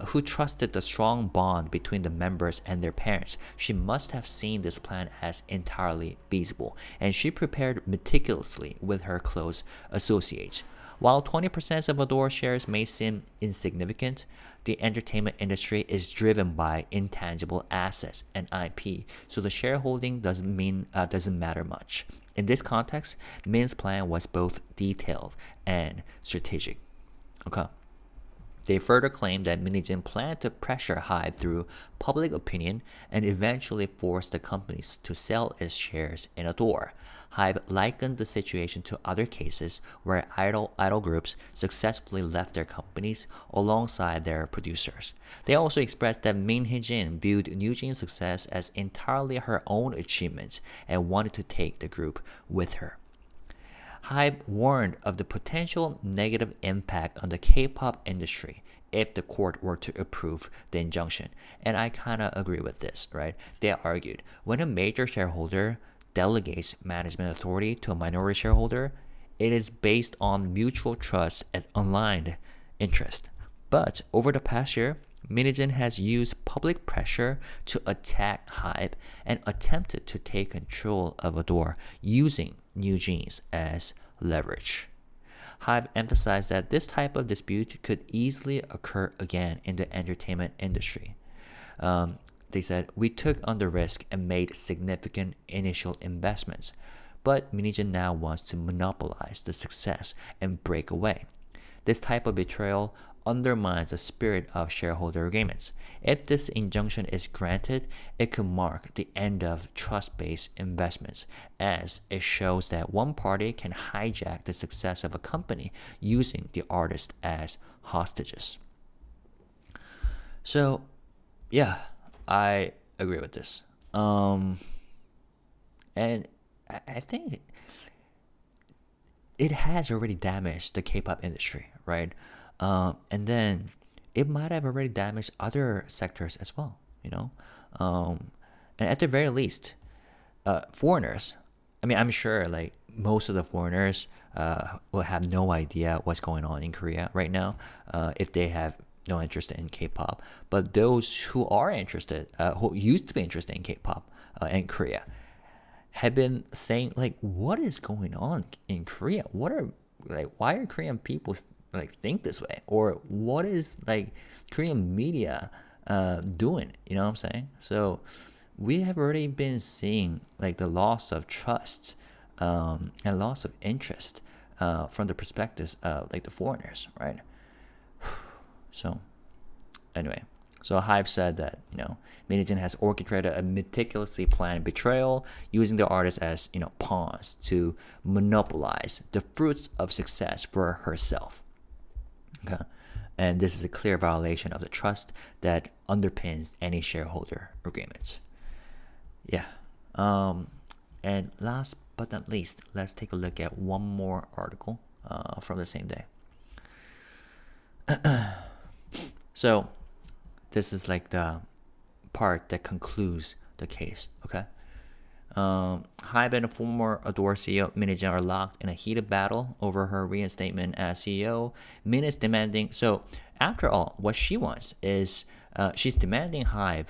who trusted the strong bond between the members and their parents, she must have seen this plan as entirely feasible, and she prepared meticulously with her close associates. While 20% of Adore shares may seem insignificant, the entertainment industry is driven by intangible assets and IP, so the shareholding doesn't matter much. In this context, Min's plan was both detailed and strategic. Okay. They further claimed that Minhee-jin planned to pressure HYBE through public opinion and eventually force the companies to sell its shares in Adore. HYBE likened the situation to other cases where idol groups successfully left their companies alongside their producers. They also expressed that Minhee-jin viewed NewJeans' success as entirely her own achievement and wanted to take the group with her. HYBE warned of the potential negative impact on the K-pop industry if the court were to approve the injunction. And I kind of agree with this, right? They argued, when a major shareholder delegates management authority to a minority shareholder, it is based on mutual trust and aligned interest. But over the past year, Minhee-jin has used public pressure to attack HYBE and attempted to take control of Adore using NewJeans as leverage. HYBE emphasized that this type of dispute could easily occur again in the entertainment industry. They said, we took on the risk and made significant initial investments, but Minhee-jin now wants to monopolize the success and break away. This type of betrayal undermines the spirit of shareholder agreements. If this injunction is granted, it could mark the end of trust-based investments, as it shows that one party can hijack the success of a company using the artist as hostages. So, yeah, I agree with this. And I think it has already damaged the K-pop industry, right? And then it might have already damaged other sectors as well, you know? And at the very least, foreigners, I mean, I'm sure like most of the foreigners will have no idea what's going on in Korea right now if they have no interest in K-pop. But those who are interested, who used to be interested in K-pop and Korea, have been saying like, what is going on in Korea? Why are Korean people like think this way, or what is like Korean media doing? You know what I'm saying? So we have already been seeing like the loss of trust and loss of interest from the perspectives of like the foreigners, right? So anyway, so HYBE said that, you know, Minhee-jin has orchestrated a meticulously planned betrayal using the artist as, you know, pawns to monopolize the fruits of success for herself. Okay, and this is a clear violation of the trust that underpins any shareholder agreements. Yeah. And last but not least, let's take a look at one more article from the same day. So this is like the part that concludes the case, okay? HYBE and former Adore CEO Min-Hee-jin are locked in a heated battle over her reinstatement as CEO. Min is demanding, so after all, what she wants is she's demanding HYBE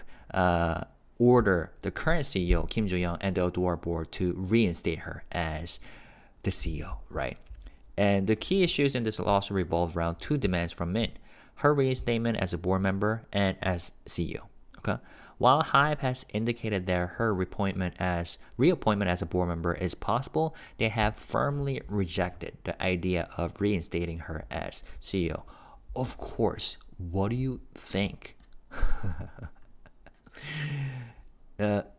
order the current CEO Kim Jo-young and the Adore board to reinstate her as the CEO, right? And the key issues in this lawsuit revolve around two demands from Min: her reinstatement as a board member and as CEO. Okay. While HYBE has indicated that her reappointment as a board member is possible, they have firmly rejected the idea of reinstating her as CEO. Of course, what do you think?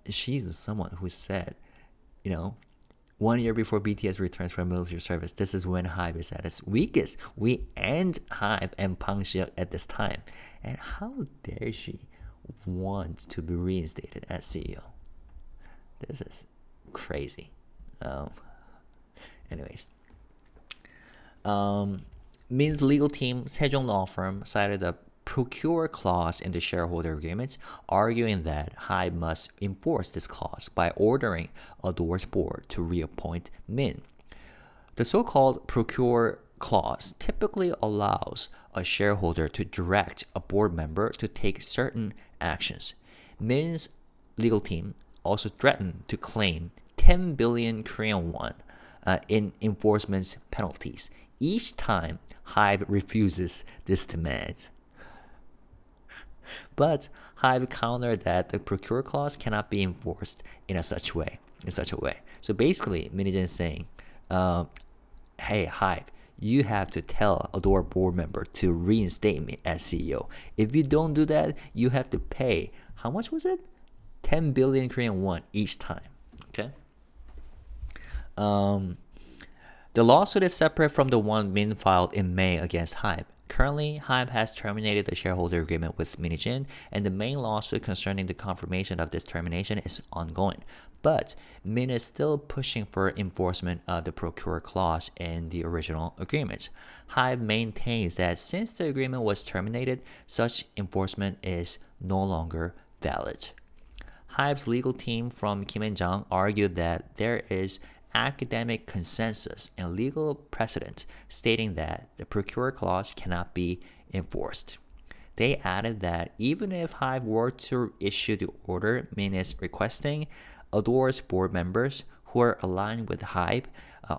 She's someone who said, 1 year before BTS returns from military service, this is when HYBE is at its weakest. We end HYBE and Bang Si-hyuk at this time. And how dare she want to be reinstated as CEO? This is crazy. Anyways. Min's legal team, Sejong Law Firm, cited a procure clause in the shareholder agreement, arguing that HYBE must enforce this clause by ordering Adore's board to reappoint Min. The so-called procure clause typically allows a shareholder to direct a board member to take certain actions. Min's legal team also threatened to claim 10 billion Korean won in enforcement penalties each time HYBE refuses this demand. But HYBE countered that the procure clause cannot be enforced in such a way. So basically, Min-Hee-jin is saying, hey, HYBE, you have to tell Adore board member to reinstate me as CEO. If you don't do that, you have to pay, how much was it? 10 billion Korean won each time. Okay. The lawsuit is separate from the one Min filed in May against HYBE. Currently, HYBE has terminated the shareholder agreement with Min-Hee-jin, and the main lawsuit concerning the confirmation of this termination is ongoing. But Min is still pushing for enforcement of the procure clause in the original agreement. HYBE maintains that since the agreement was terminated, such enforcement is no longer valid. HYBE's legal team from Kim and Jang argued that there is academic consensus and legal precedent stating that the procure clause cannot be enforced. They added that even if HYBE were to issue the order Min is requesting, Adore's board members who are aligned with HYBE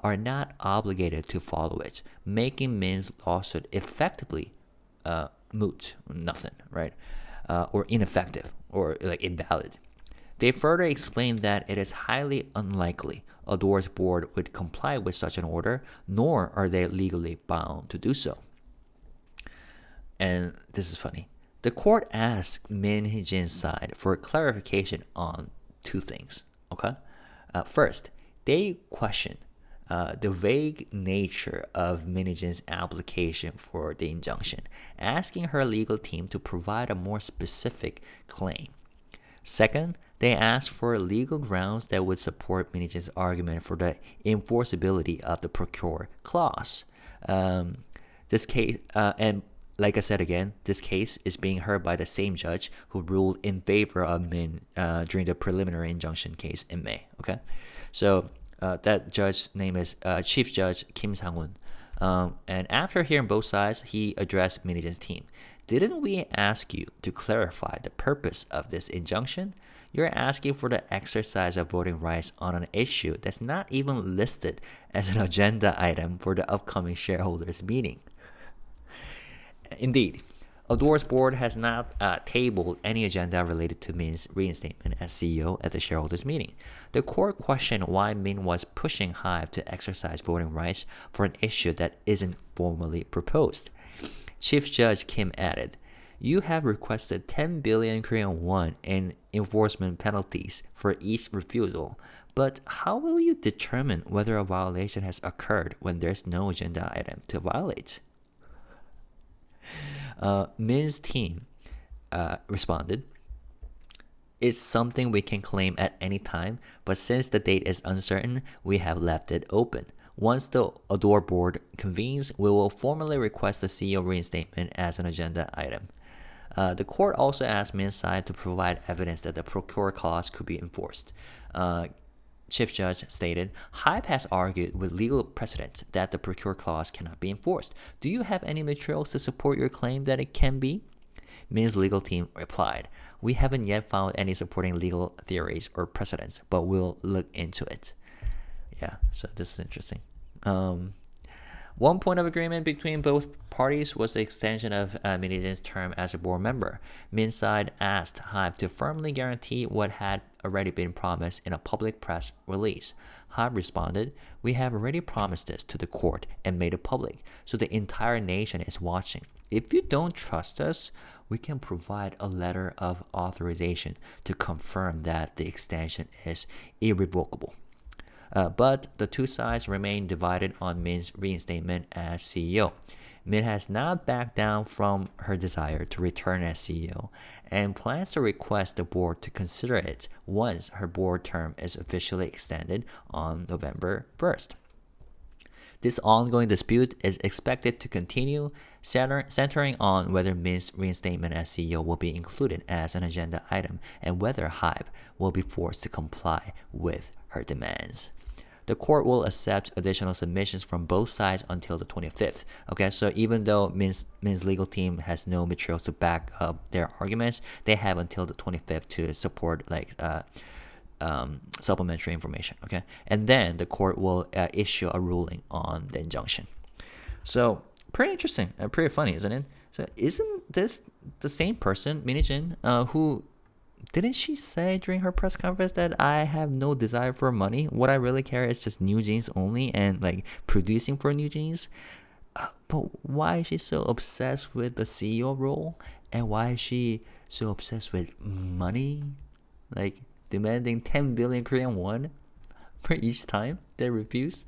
are not obligated to follow it, making Min's lawsuit effectively moot, nothing, right? Or ineffective, or like invalid. They further explained that it is highly unlikely Adore's board would comply with such an order, nor are they legally bound to do so. And this is funny. The court asked Min-Hee-jin's side for clarification on two things. Okay, first, they questioned the vague nature of Min-Hee-jin's application for the injunction, asking her legal team to provide a more specific claim. Second, they asked for legal grounds that would support Min-Hee-jin's argument for the enforceability of the procure clause. This case, and like I said again, this case is being heard by the same judge who ruled in favor of Min during the preliminary injunction case in May. Okay, so that judge's name is Chief Judge Kim Sang-won. And after hearing both sides, he addressed Min-Hee-jin's team. Didn't we ask you to clarify the purpose of this injunction? You're asking for the exercise of voting rights on an issue that's not even listed as an agenda item for the upcoming shareholders meeting. Indeed, Adore's board has not tabled any agenda related to Min's reinstatement as CEO at the shareholders meeting. The court questioned why Min was pushing HYBE to exercise voting rights for an issue that isn't formally proposed. Chief Judge Kim added, "You have requested 10 billion Korean won in enforcement penalties for each refusal, but how will you determine whether a violation has occurred when there's no agenda item to violate?" Min's team responded, It's something we can claim at any time, but since the date is uncertain, we have left it open. Once the Adore board convenes, we will formally request the CEO reinstatement as an agenda item. The court also asked Min's side to provide evidence that the procure clause could be enforced. Chief Judge stated, HYBE has argued with legal precedent that the procure clause cannot be enforced. Do you have any materials to support your claim that it can be? Min's legal team replied, we haven't yet found any supporting legal theories or precedents, but we'll look into it. Yeah, so this is interesting. One point of agreement between both parties was the extension of Minhee-jin's term as a board member. Min's side asked HYBE to firmly guarantee what had already been promised in a public press release. HYBE responded, we have already promised this to the court and made it public, so the entire nation is watching. If you don't trust us, we can provide a letter of authorization to confirm that the extension is irrevocable. But the two sides remain divided on Min's reinstatement as CEO. Min has not backed down from her desire to return as CEO and plans to request the board to consider it once her board term is officially extended on November 1st. This ongoing dispute is expected to continue, centering on whether Min's reinstatement as CEO will be included as an agenda item and whether HYBE will be forced to comply with her demands. The court will accept additional submissions from both sides until the 25th. Okay, so even though Min's legal team has no materials to back up their arguments, they have until the 25th to support supplementary information. Okay, and then the court will issue a ruling on the injunction. So pretty interesting and pretty funny, isn't it? So isn't this the same person, Minhee-jin, who didn't she say during her press conference that I have no desire for money? What I really care is just new jeans only and like producing for new jeans. But why is she so obsessed with the CEO role? And why is she so obsessed with money? Like demanding 10 billion Korean won for each time they refused?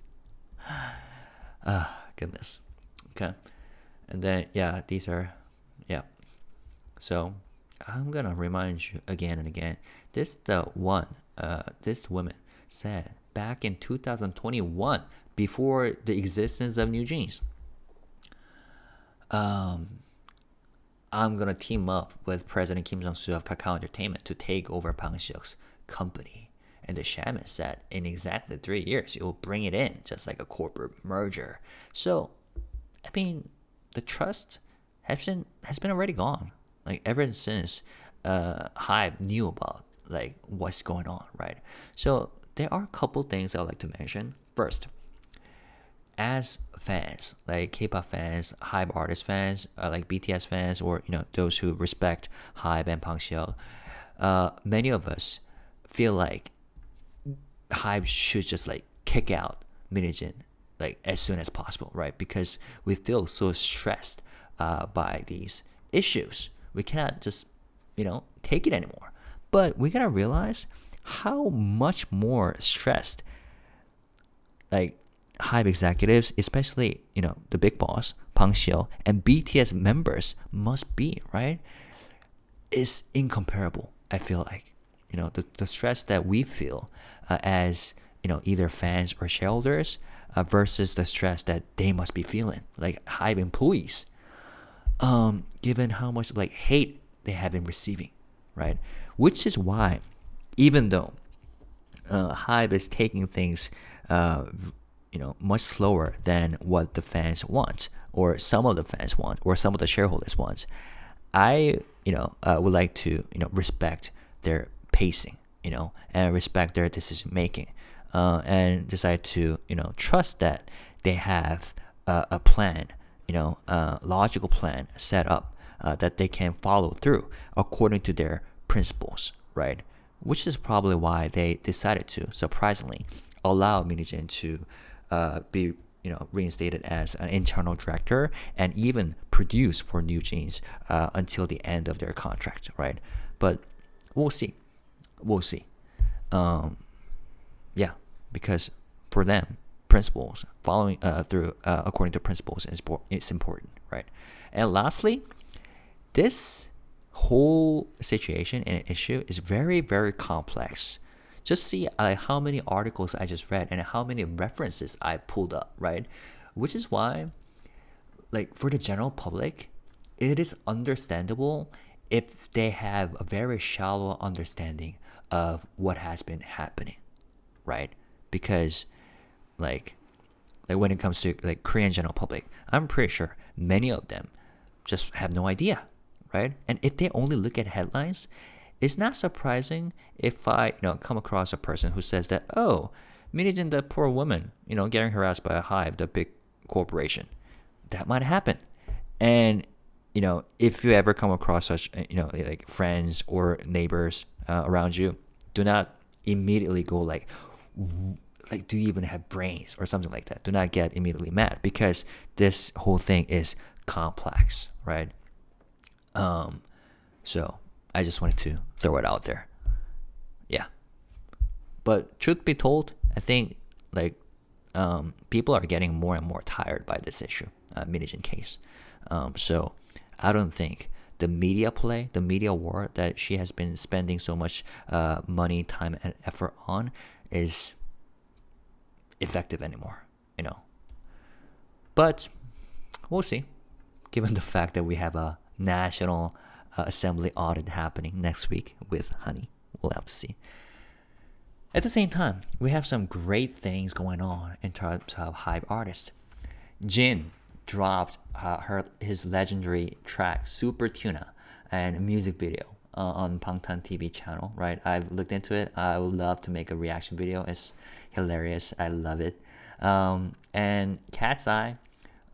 Goodness. Okay. And then, these are, So I'm gonna remind you again and again. This woman said back in 2021, before the existence of New Jeans, I'm gonna team up with President Kim Jong-soo of Kakao Entertainment to take over Bang Si-hyuk's company. And the shaman said, in exactly 3 years, you'll bring it in, just like a corporate merger. So, I mean, the trust has been already gone. Like ever since HYBE knew about like what's going on, right? So there are a couple things I'd like to mention. First, as fans, like K-pop fans, HYBE artist fans, like BTS fans, or those who respect HYBE and Bang Si-hyuk, many of us feel like HYBE should just like kick out Minhee-jin like as soon as possible, right? Because we feel so stressed by these issues. We cannot just, take it anymore. But we gotta realize how much more stressed, like HYBE executives, especially the big boss Bang Si-hyuk and BTS members must be, right? Is incomparable. I feel like, the stress that we feel as either fans or shareholders versus the stress that they must be feeling, like HYBE employees. Given how much like hate they have been receiving, right? Which is why, even though HYBE is taking things, much slower than what the fans want, or some of the fans want, or some of the shareholders want, I, would like to, respect their pacing, and respect their decision making, and decide to, trust that they have a plan. Logical plan set up that they can follow through according to their principles, right? Which is probably why they decided to, surprisingly, allow Minhee-jin to be, reinstated as an internal director and even produce for New Jeans until the end of their contract, right? But we'll see. Because for them, principles, following through according to principles is important, right? And lastly, this whole situation and issue is very, very complex. Just see how many articles I just read and how many references I pulled up, right? Which is why, like, for the general public, it is understandable if they have a very shallow understanding of what has been happening, right? Because like when it comes to like Korean general public, I'm pretty sure many of them just have no idea, right? And if they only look at headlines, it's not surprising if I come across a person who says that, oh, Minhijin, the poor woman, getting harassed by a HYBE, the big corporation. That might happen. And if you ever come across such like friends or neighbors around you, do not immediately go like, do you even have brains or something like that? Do not get immediately mad, because this whole thing is complex, right? So I just wanted to throw it out there. Yeah. But truth be told, I think like people are getting more and more tired by this issue, Minhijin case. So I don't think the media play, the media war that she has been spending so much money, time, and effort on is effective anymore, But we'll see, given the fact that we have a national assembly audit happening next week with Honey. We'll have to see. At the same time, we have some great things going on in terms of HYBE artists. Jin dropped his legendary track Super Tuna and music video on Bangtan TV channel, right? I've looked into it. I would love to make a reaction video. It's hilarious. I love it. And Cat's Eye,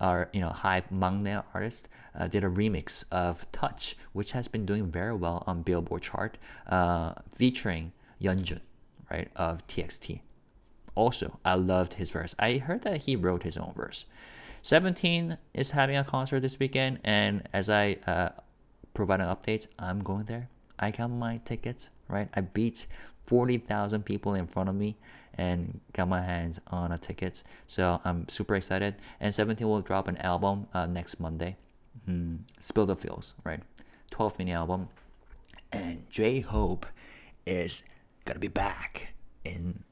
our HYBE maknae artist, did a remix of Touch, which has been doing very well on Billboard chart, featuring Yeonjun, right, of TXT. Also, I loved his verse. I heard that he wrote his own verse. 17 is having a concert this weekend, and as I provide an update, I'm going there. I got my tickets, right? I beat 40,000 people in front of me and got my hands on a ticket. So I'm super excited. And 17 will drop an album next Monday. Spill the Feels, right? 12 mini album. And J-Hope is gonna be back in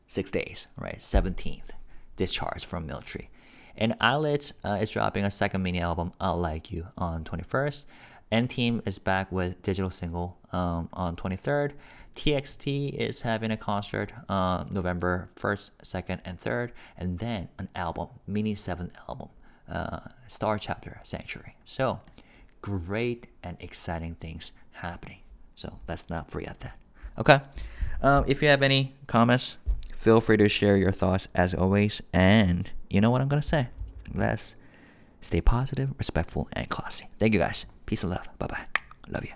6 days, right? 17th, discharge from military. And ILLIT is dropping a second mini album, I Like You, on 21st. N-Team is back with digital single on 23rd. TXT is having a concert November 1st, 2nd, and 3rd. And then an album, mini 7th album, Star Chapter Sanctuary. So great and exciting things happening. So let's not forget that. Okay. If you have any comments, feel free to share your thoughts as always. And you know what I'm going to say. Let's stay positive, respectful, and classy. Thank you guys. Peace and love. Bye-bye. Love you.